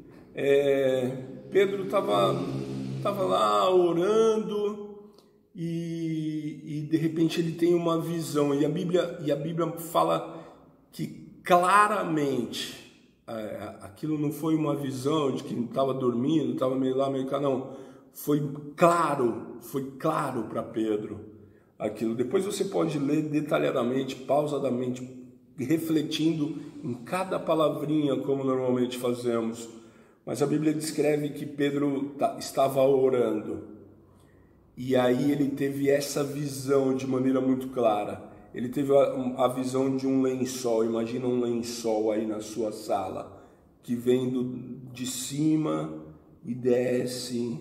Pedro estava lá orando e de repente ele tem uma visão, e a Bíblia fala que claramente aquilo não foi uma visão de quem estava dormindo, estava meio lá, meio cá, não, foi claro para Pedro. Aquilo. Depois você pode ler detalhadamente, pausadamente, refletindo em cada palavrinha, como normalmente fazemos. Mas a Bíblia descreve que Pedro estava orando. E aí ele teve essa visão de maneira muito clara. Ele teve a visão de um lençol. Imagina um lençol aí na sua sala, que vem de cima e desce.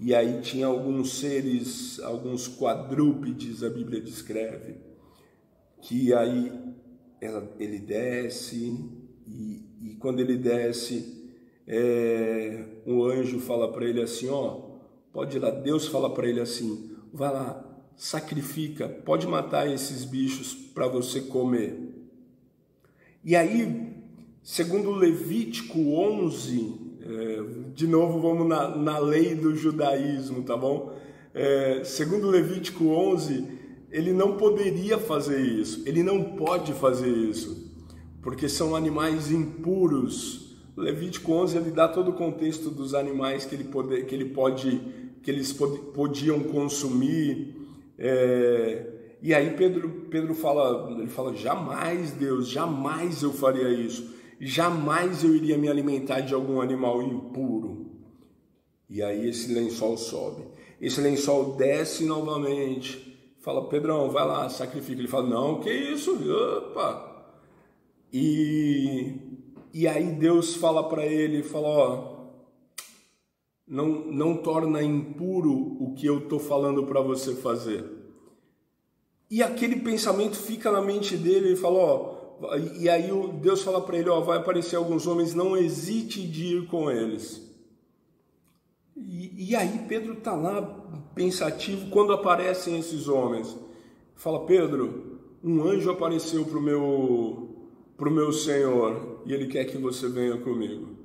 E aí tinha alguns seres, alguns quadrúpedes, a Bíblia descreve, que aí ele desce, e quando ele desce, um anjo fala para ele assim, pode ir lá, Deus fala para ele assim, vai lá, sacrifica, pode matar esses bichos para você comer. E aí, segundo Levítico 11, de novo vamos na lei do judaísmo, tá bom? Segundo Levítico 11, ele não poderia fazer isso, ele não pode fazer isso, porque são animais impuros. Levítico 11 ele dá todo o contexto dos animais que eles podiam consumir. E aí Pedro fala, jamais Deus, jamais eu faria isso. Jamais eu iria me alimentar de algum animal impuro. E aí esse lençol sobe. Esse lençol desce novamente. Fala, Pedrão, vai lá, sacrifica. Ele fala, não, que isso? Opa! E aí Deus fala para ele, fala, ó, não torna impuro o que eu estou falando para você fazer. E aquele pensamento fica na mente dele, ele fala, ó, e aí Deus fala para ele, ó, vai aparecer alguns homens, não hesite de ir com eles. E aí Pedro está lá pensativo quando aparecem esses homens. Fala, Pedro, um anjo apareceu para o meu Senhor e ele quer que você venha comigo.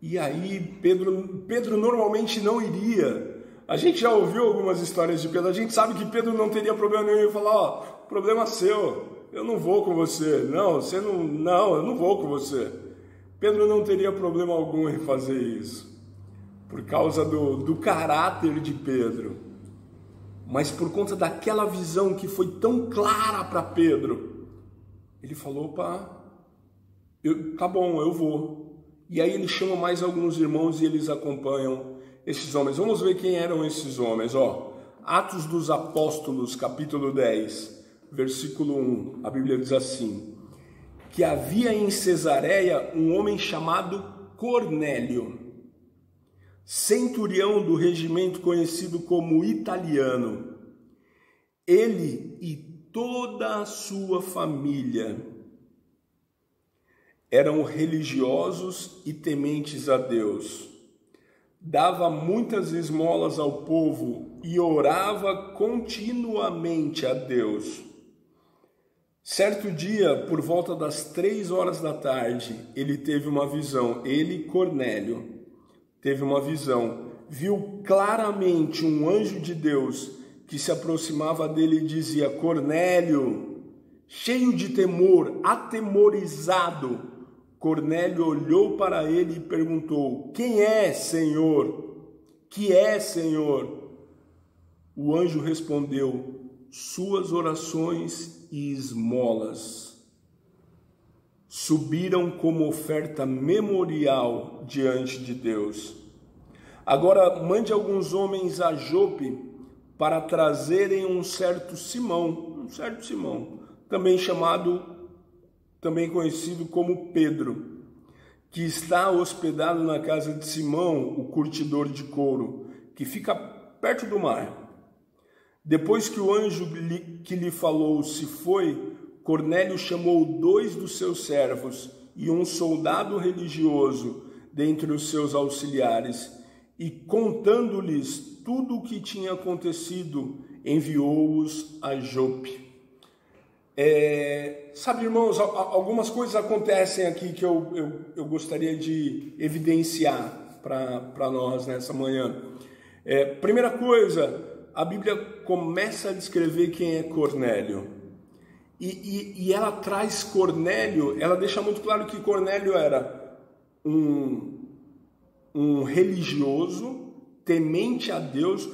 E aí Pedro normalmente não iria. A gente já ouviu algumas histórias de Pedro, a gente sabe que Pedro não teria problema nenhum em falar, ó, problema seu, eu não vou com você. Não, eu não vou com você. Pedro não teria problema algum em fazer isso, por causa do caráter de Pedro. Mas por conta daquela visão que foi tão clara para Pedro, ele falou, opa, tá bom, eu vou. E aí ele chama mais alguns irmãos e eles acompanham esses homens. Vamos ver quem eram esses homens. Ó, Atos dos Apóstolos, capítulo 10, versículo 1. A Bíblia diz assim, que havia em Cesareia um homem chamado Cornélio, centurião do regimento conhecido como Italiano. Ele e toda a sua família eram religiosos e tementes a Deus. Dava muitas esmolas ao povo e orava continuamente a Deus. Certo dia, por volta das 3 horas da tarde, ele teve uma visão. Ele, Cornélio, teve uma visão. Viu claramente um anjo de Deus que se aproximava dele e dizia, Cornélio, cheio de temor, atemorizado, Cornélio olhou para ele e perguntou, quem é, Senhor? Que é, Senhor? O anjo respondeu, suas orações e esmolas subiram como oferta memorial diante de Deus. Agora mande alguns homens a Jope para trazerem um certo Simão, também conhecido como Pedro, que está hospedado na casa de Simão, o curtidor de couro, que fica perto do mar. Depois que o anjo que lhe falou se foi, Cornélio chamou 2 dos seus servos e um soldado religioso dentre os seus auxiliares, e contando-lhes tudo o que tinha acontecido, enviou-os a Jope. Sabe, irmãos, algumas coisas acontecem aqui que eu gostaria de evidenciar para nós nessa manhã. Primeira coisa, a Bíblia começa a descrever quem é Cornélio. E ela traz Cornélio, ela deixa muito claro que Cornélio era um religioso, temente a Deus.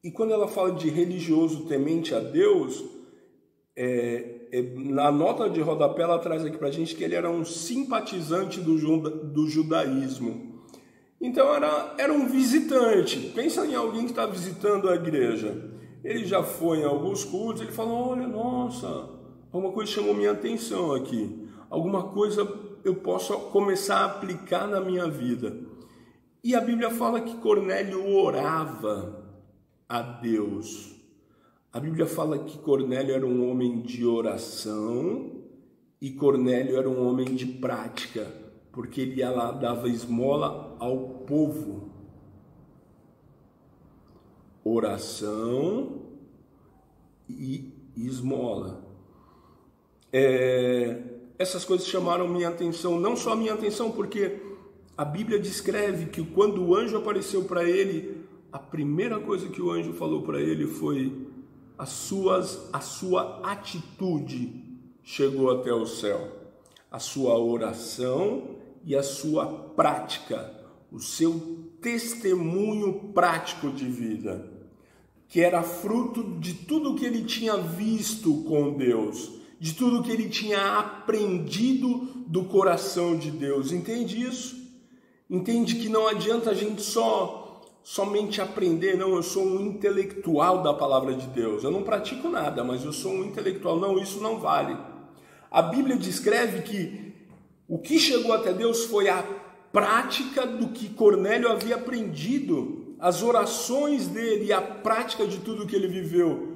E quando ela fala de religioso temente a Deus, na nota de rodapé ela traz aqui para a gente que ele era um simpatizante do judaísmo. Então era um visitante. Pensa em alguém que está visitando a igreja. Ele já foi em alguns cultos, ele falou, olha, nossa, alguma coisa chamou minha atenção aqui. Alguma coisa eu posso começar a aplicar na minha vida. E a Bíblia fala que Cornélio orava a Deus. A Bíblia fala que Cornélio era um homem de oração e Cornélio era um homem de prática, porque ele ia lá, dava esmola ao povo. Oração e esmola. Essas coisas chamaram minha atenção, não só minha atenção, porque a Bíblia descreve que quando o anjo apareceu para ele, a primeira coisa que o anjo falou para ele foi: a sua atitude chegou até o céu, a sua oração e a sua prática, o seu testemunho prático de vida, que era fruto de tudo que ele tinha visto com Deus, de tudo que ele tinha aprendido do coração de Deus. Entende isso? Entende que não adianta a gente somente aprender. Não, eu sou um intelectual da palavra de Deus, eu não pratico nada, mas eu sou um intelectual. Não, isso não vale. A Bíblia descreve que o que chegou até Deus foi a prática do que Cornélio havia aprendido. As orações dele e a prática de tudo que ele viveu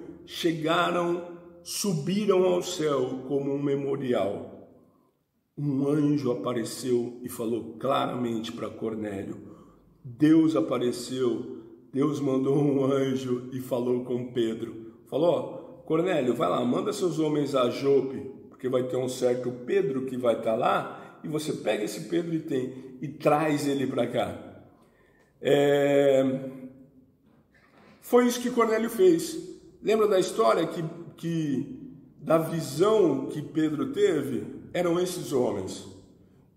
subiram ao céu como um memorial. Um anjo apareceu e falou claramente para Cornélio. Deus apareceu, Deus mandou um anjo e falou com Pedro. Falou, Cornélio, vai lá, manda seus homens a Jope, porque vai ter um certo Pedro que vai estar lá, e você pega esse Pedro e traz ele para cá. Foi isso que Cornélio fez. Lembra da história da visão que Pedro teve? Eram esses homens.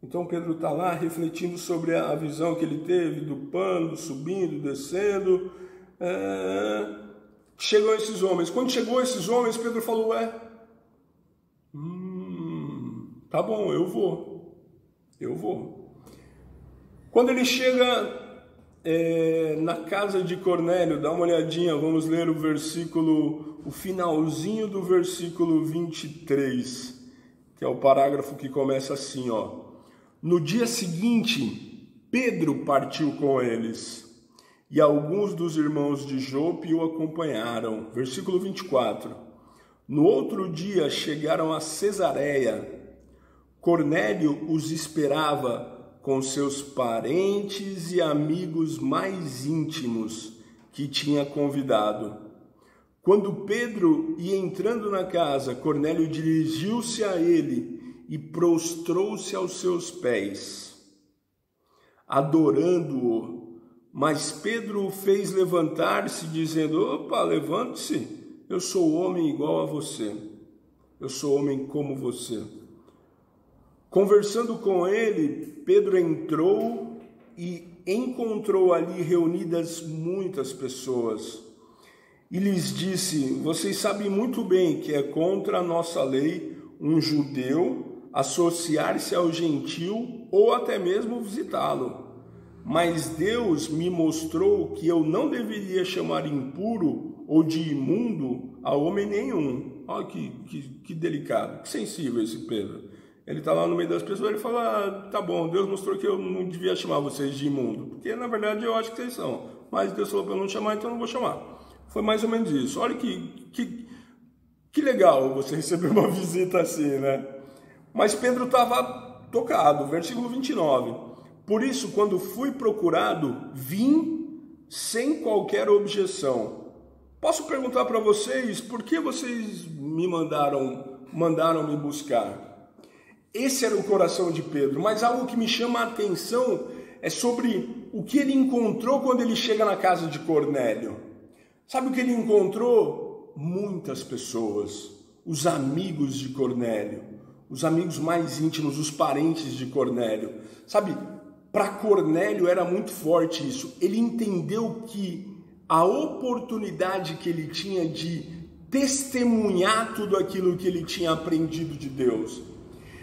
Então Pedro está lá refletindo sobre a visão que ele teve do pano, subindo, descendo. Chegam esses homens. Quando chegou esses homens, Pedro falou, tá bom, eu vou. Quando ele chega na casa de Cornélio, dá uma olhadinha, vamos ler o finalzinho do versículo 23, que é o parágrafo que começa assim, ó. No dia seguinte, Pedro partiu com eles, e alguns dos irmãos de Jope o acompanharam. Versículo 24. No outro dia chegaram a Cesareia. Cornélio os esperava com seus parentes e amigos mais íntimos que tinha convidado. Quando Pedro ia entrando na casa, Cornélio dirigiu-se a ele e prostrou-se aos seus pés, adorando-o. Mas Pedro o fez levantar-se, dizendo, opa, levante-se, eu sou homem igual a você, eu sou homem como você. Conversando com ele, Pedro entrou e encontrou ali reunidas muitas pessoas. E lhes disse, vocês sabem muito bem que é contra a nossa lei um judeu associar-se ao gentil ou até mesmo visitá-lo. Mas Deus me mostrou que eu não deveria chamar impuro ou de imundo a homem nenhum. Olha que delicado, que sensível esse Pedro. Ele está lá no meio das pessoas, ele fala, tá bom, Deus mostrou que eu não devia chamar vocês de imundo, porque na verdade eu acho que vocês são, mas Deus falou para eu não chamar, então eu não vou chamar. Foi mais ou menos isso. Olha que legal você receber uma visita assim, né? Mas Pedro estava tocado, versículo 29. Por isso, quando fui procurado, vim sem qualquer objeção. Posso perguntar para vocês, por que vocês me mandaram me buscar? Esse era o coração de Pedro, mas algo que me chama a atenção é sobre o que ele encontrou quando ele chega na casa de Cornélio. Sabe o que ele encontrou? Muitas pessoas, os amigos de Cornélio, os amigos mais íntimos, os parentes de Cornélio. Sabe, para Cornélio era muito forte isso. Ele entendeu que a oportunidade que ele tinha de testemunhar tudo aquilo que ele tinha aprendido de Deus.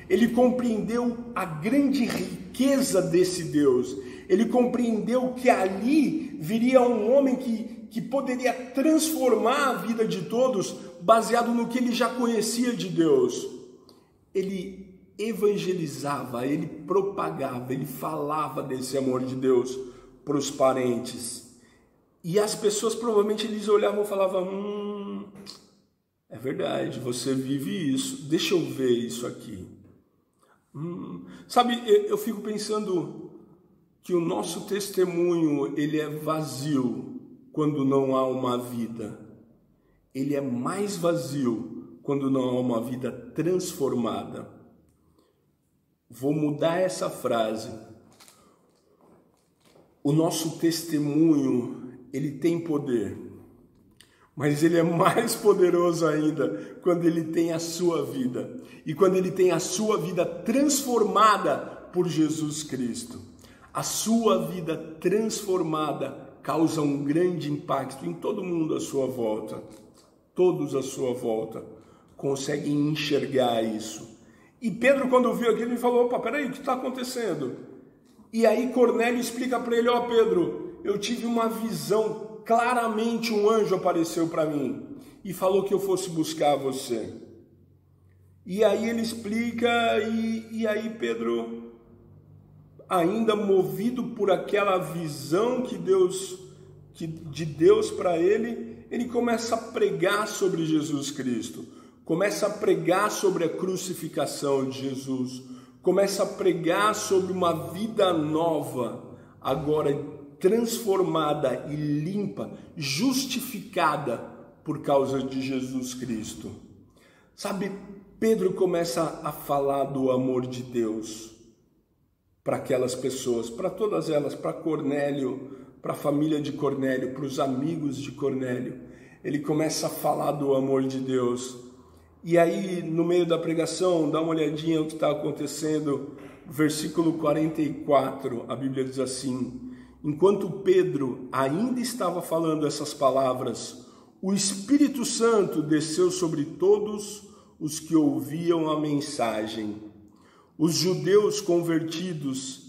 Ele compreendeu a grande riqueza desse Deus. Ele compreendeu que ali viria um homem que poderia transformar a vida de todos baseado no que ele já conhecia de Deus. Ele evangelizava, ele propagava, ele falava desse amor de Deus para os parentes. E as pessoas provavelmente eles olhavam e falavam, é verdade, você vive isso, deixa eu ver isso aqui. Sabe, eu fico pensando que o nosso testemunho ele é vazio quando não há uma vida. Ele é mais vazio quando não há uma vida transformada. Vou mudar essa frase. O nosso testemunho, ele tem poder, mas ele é mais poderoso ainda quando ele tem a sua vida. E quando ele tem a sua vida transformada por Jesus Cristo. A sua vida transformada causa um grande impacto em todo mundo à sua volta. Todos à sua volta conseguem enxergar isso. E Pedro, quando viu aquilo, ele falou, opa, peraí, o que está acontecendo? E aí Cornélio explica para ele, ó Pedro, eu tive uma visão, claramente um anjo apareceu para mim e falou que eu fosse buscar você. E aí ele explica, e aí Pedro, ainda movido por aquela visão de Deus para ele começa a pregar sobre Jesus Cristo, começa a pregar sobre a crucificação de Jesus, começa a pregar sobre uma vida nova, agora transformada e limpa, justificada por causa de Jesus Cristo. Sabe, Pedro começa a falar do amor de Deus para aquelas pessoas, para todas elas, para Cornélio, para a família de Cornélio, para os amigos de Cornélio. Ele começa a falar do amor de Deus. E aí, no meio da pregação, dá uma olhadinha no que está acontecendo. Versículo 44, a Bíblia diz assim: enquanto Pedro ainda estava falando essas palavras, o Espírito Santo desceu sobre todos os que ouviam a mensagem. Os judeus convertidos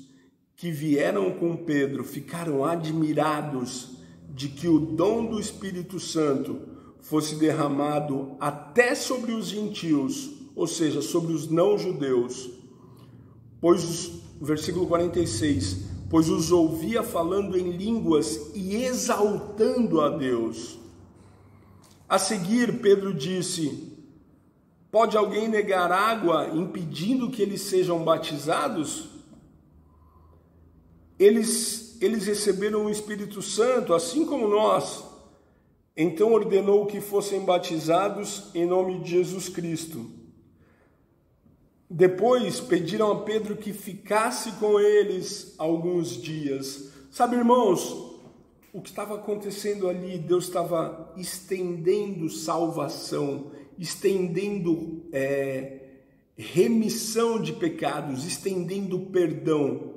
que vieram com Pedro ficaram admirados de que o dom do Espírito Santo fosse derramado até sobre os gentios, ou seja, sobre os não-judeus. Versículo 46, pois os ouvia falando em línguas e exaltando a Deus. A seguir, Pedro disse: pode alguém negar água impedindo que eles sejam batizados? Eles receberam o Espírito Santo, assim como nós. Então ordenou que fossem batizados em nome de Jesus Cristo. Depois pediram a Pedro que ficasse com eles alguns dias. Sabe, irmãos, o que estava acontecendo ali, Deus estava estendendo salvação, estendendo remissão de pecados, estendendo perdão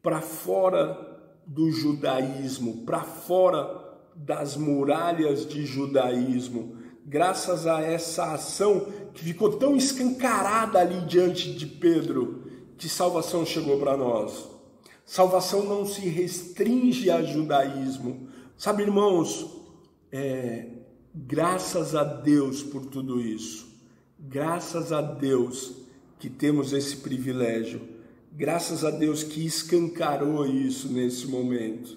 para fora do judaísmo, para fora das muralhas de judaísmo. Graças a essa ação que ficou tão escancarada ali diante de Pedro, que salvação chegou para nós. Salvação não se restringe a judaísmo. Sabe, irmãos, graças a Deus por tudo isso. Graças a Deus que temos esse privilégio. Graças a Deus que escancarou isso nesse momento.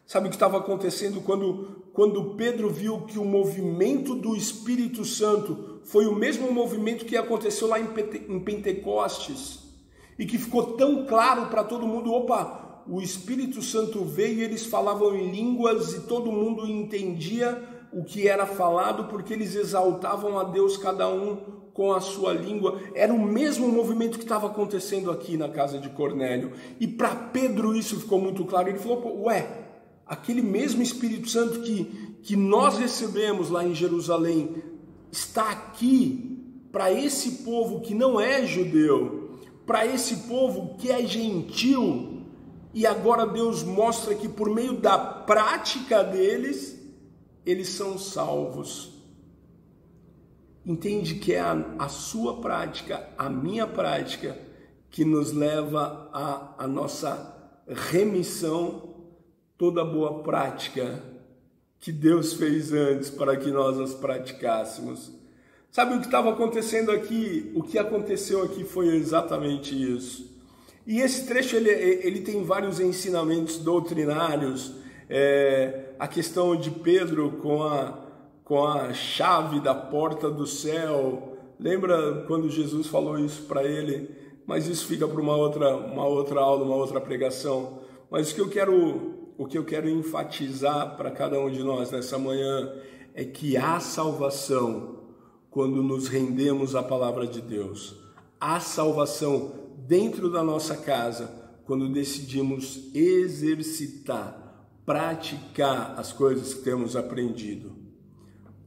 Sabe o que estava acontecendo quando Pedro viu que o movimento do Espírito Santo foi o mesmo movimento que aconteceu lá em Pentecostes, e que ficou tão claro para todo mundo: opa, o Espírito Santo veio e eles falavam em línguas e todo mundo entendia o que era falado, porque eles exaltavam a Deus, cada um com a sua língua. Era o mesmo movimento que estava acontecendo aqui na casa de Cornélio. E para Pedro isso ficou muito claro. Ele falou: aquele mesmo Espírito Santo que nós recebemos lá em Jerusalém está aqui para esse povo que não é judeu, para esse povo que é gentil. E agora Deus mostra que por meio da prática deles, eles são salvos. Entende que é a sua prática, a minha prática, que nos leva à nossa remissão, toda boa prática que Deus fez antes para que nós as praticássemos. Sabe o que estava acontecendo aqui? O que aconteceu aqui foi exatamente isso. E esse trecho ele tem vários ensinamentos doutrinários. A questão de Pedro com a chave da porta do céu. Lembra quando Jesus falou isso para ele? Mas isso fica para uma outra aula, uma outra pregação. Mas o que eu quero enfatizar para cada um de nós nessa manhã é que há salvação quando nos rendemos à palavra de Deus. Há salvação dentro da nossa casa quando decidimos exercitar, praticar as coisas que temos aprendido.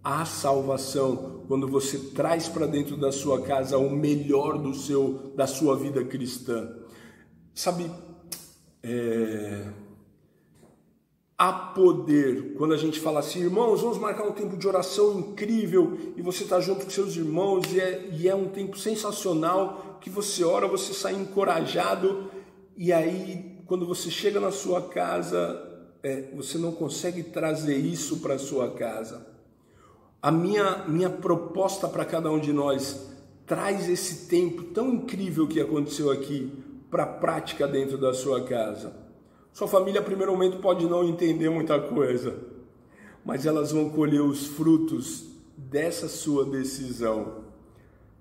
Há salvação quando você traz para dentro da sua casa o melhor da sua vida cristã. Sabe, há poder quando a gente fala assim: irmãos, vamos marcar um tempo de oração incrível, e você está junto com seus irmãos, e é um tempo sensacional, que você ora, você sai encorajado, e aí quando você chega na sua casa, você não consegue trazer isso para a sua casa. A minha proposta para cada um de nós traz esse tempo tão incrível que aconteceu aqui para a prática dentro da sua casa. Sua família, a primeiro momento, pode não entender muita coisa, mas elas vão colher os frutos dessa sua decisão.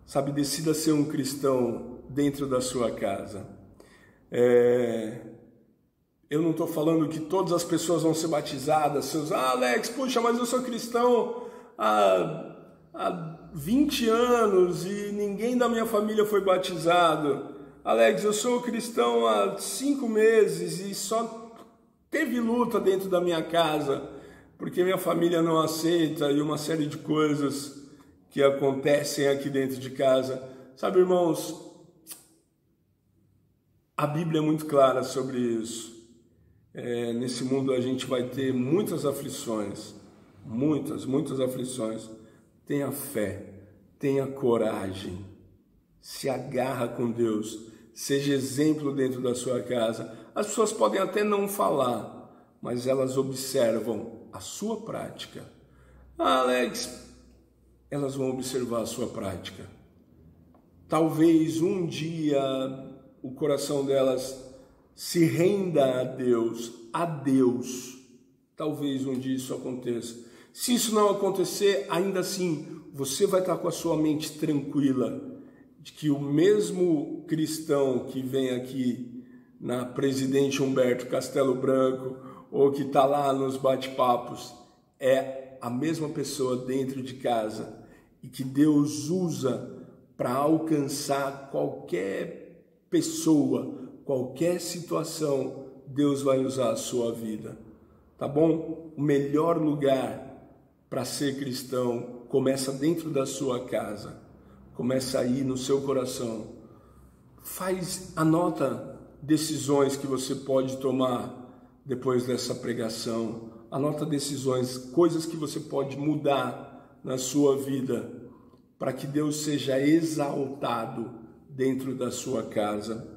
Sabe, decida ser um cristão dentro da sua casa. Eu não estou falando que todas as pessoas vão ser batizadas. Alex, puxa, mas eu sou cristão há 20 anos e ninguém da minha família foi batizado. Alex, eu sou cristão há 5 meses e só teve luta dentro da minha casa, porque minha família não aceita e uma série de coisas que acontecem aqui dentro de casa. Sabe, irmãos, a Bíblia é muito clara sobre isso. Nesse mundo a gente vai ter muitas aflições, muitas aflições. Tenha fé, tenha coragem, se agarra com Deus, seja exemplo dentro da sua casa. As pessoas podem até não falar, mas elas observam a sua prática. Alex, elas vão observar a sua prática. Talvez um dia o coração delas se renda a Deus. Talvez um dia isso aconteça. Se isso não acontecer, ainda assim, você vai estar com a sua mente tranquila de que o mesmo cristão que vem aqui na Presidente Humberto Castelo Branco ou que está lá nos bate-papos é a mesma pessoa dentro de casa e que Deus usa para alcançar qualquer pessoa, qualquer situação. Deus vai usar a sua vida, tá bom? O melhor lugar para ser cristão começa dentro da sua casa, começa aí no seu coração. Anota decisões que você pode tomar depois dessa pregação, anota decisões, coisas que você pode mudar na sua vida para que Deus seja exaltado dentro da sua casa.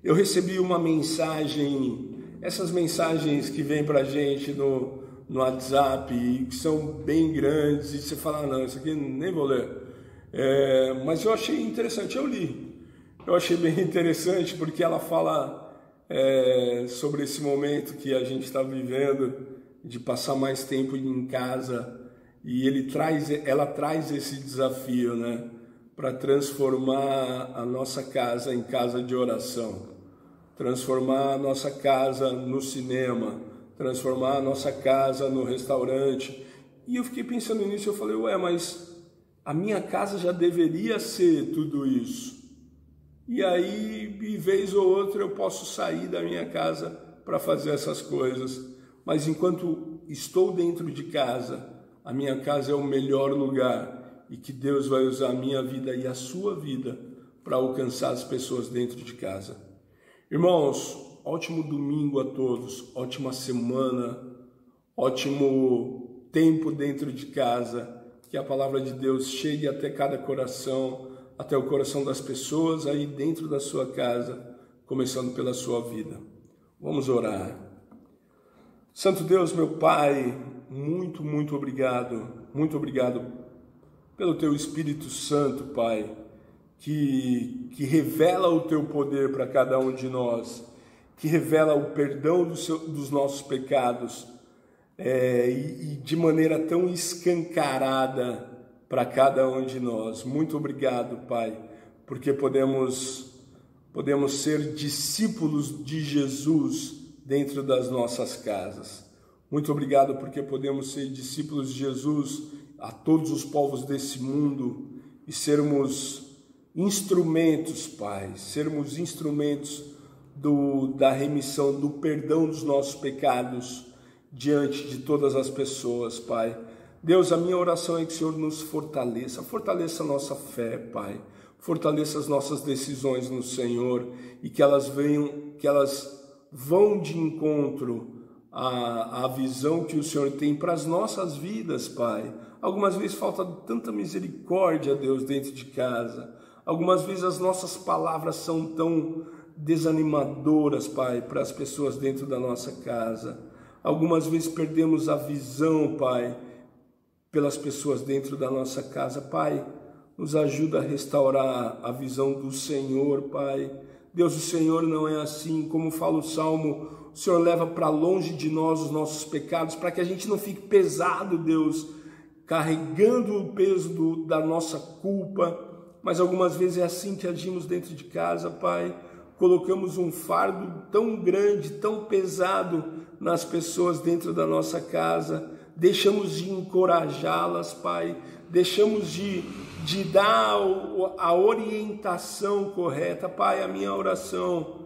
Eu recebi uma mensagem, essas mensagens que vêm para a gente no WhatsApp, e que são bem grandes, e você fala, não, isso aqui nem vou ler. Mas eu achei interessante, eu li. Eu achei bem interessante porque ela fala sobre esse momento que a gente está vivendo, de passar mais tempo em casa, e ela traz esse desafio, né, para transformar a nossa casa em casa de oração, transformar a nossa casa no cinema, transformar a nossa casa no restaurante. E eu fiquei pensando nisso, eu falei, mas a minha casa já deveria ser tudo isso. E aí, de vez ou outra, eu posso sair da minha casa para fazer essas coisas. Mas enquanto estou dentro de casa, a minha casa é o melhor lugar e que Deus vai usar a minha vida e a sua vida para alcançar as pessoas dentro de casa. Irmãos, ótimo domingo a todos, ótima semana, ótimo tempo dentro de casa, que a palavra de Deus chegue até cada coração, até o coração das pessoas aí dentro da sua casa, começando pela sua vida. Vamos orar. Santo Deus, meu Pai, muito obrigado pelo Teu Espírito Santo, Pai, que revela o Teu poder para cada um de nós, que revela o perdão dos nossos pecados, e de maneira tão escancarada para cada um de nós. Muito obrigado, Pai, porque podemos ser discípulos de Jesus dentro das nossas casas. Muito obrigado porque podemos ser discípulos de Jesus a todos os povos desse mundo e sermos instrumentos, Pai, sermos instrumentos da remissão, do perdão dos nossos pecados diante de todas as pessoas, Pai. Deus, a minha oração é que o Senhor nos fortaleça a nossa fé, Pai, fortaleça as nossas decisões no Senhor e que elas vão de encontro à visão que o Senhor tem para as nossas vidas, Pai. Algumas vezes falta tanta misericórdia, Deus, dentro de casa. Algumas vezes as nossas palavras são tão desanimadoras, Pai, para as pessoas dentro da nossa casa. Algumas vezes perdemos a visão, Pai, pelas pessoas dentro da nossa casa. Pai, nos ajuda a restaurar a visão do Senhor, Pai. Deus, o Senhor não é assim, como fala o Salmo, o Senhor leva para longe de nós os nossos pecados, para que a gente não fique pesado, Deus, carregando o peso da nossa culpa, mas algumas vezes é assim que agimos dentro de casa, Pai. Colocamos um fardo tão grande, tão pesado nas pessoas dentro da nossa casa, deixamos de encorajá-las, Pai, deixamos de dar a orientação correta. Pai, a minha oração,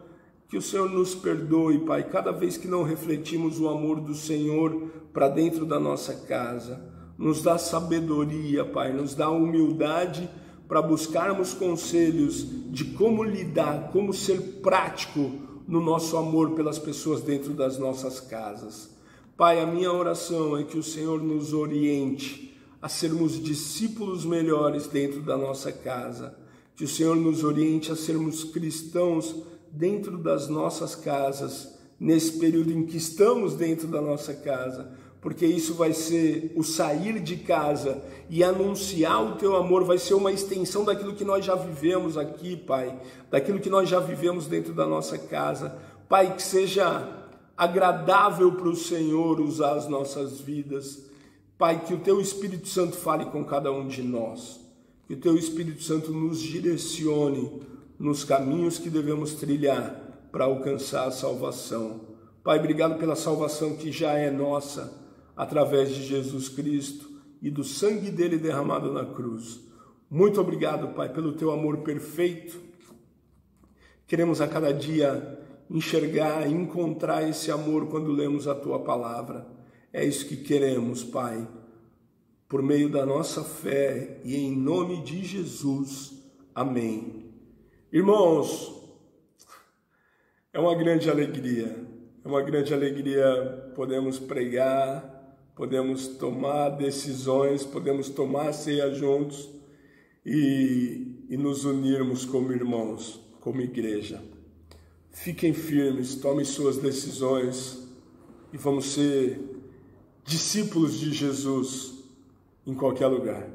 que o Senhor nos perdoe, Pai, cada vez que não refletimos o amor do Senhor para dentro da nossa casa. Nos dá sabedoria, Pai, nos dá humildade para buscarmos conselhos de como lidar, como ser prático no nosso amor pelas pessoas dentro das nossas casas. Pai, a minha oração é que o Senhor nos oriente a sermos discípulos melhores dentro da nossa casa, que o Senhor nos oriente a sermos cristãos dentro das nossas casas, nesse período em que estamos dentro da nossa casa, porque isso vai ser o sair de casa e anunciar o teu amor, vai ser uma extensão daquilo que nós já vivemos aqui, Pai, daquilo que nós já vivemos dentro da nossa casa. Pai, que seja agradável para o Senhor usar as nossas vidas. Pai, que o teu Espírito Santo fale com cada um de nós, que o teu Espírito Santo nos direcione nos caminhos que devemos trilhar para alcançar a salvação. Pai, obrigado pela salvação que já é nossa, através de Jesus Cristo e do sangue dele derramado na cruz. Muito obrigado, Pai, pelo teu amor perfeito. Queremos a cada dia enxergar, encontrar esse amor quando lemos a tua palavra. É isso que queremos, Pai, por meio da nossa fé e em nome de Jesus. Amém. Irmãos, é uma grande alegria podemos pregar, podemos tomar decisões, podemos tomar ceia juntos e nos unirmos como irmãos, como igreja. Fiquem firmes, tomem suas decisões e vamos ser discípulos de Jesus em qualquer lugar.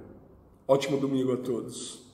Ótimo domingo a todos.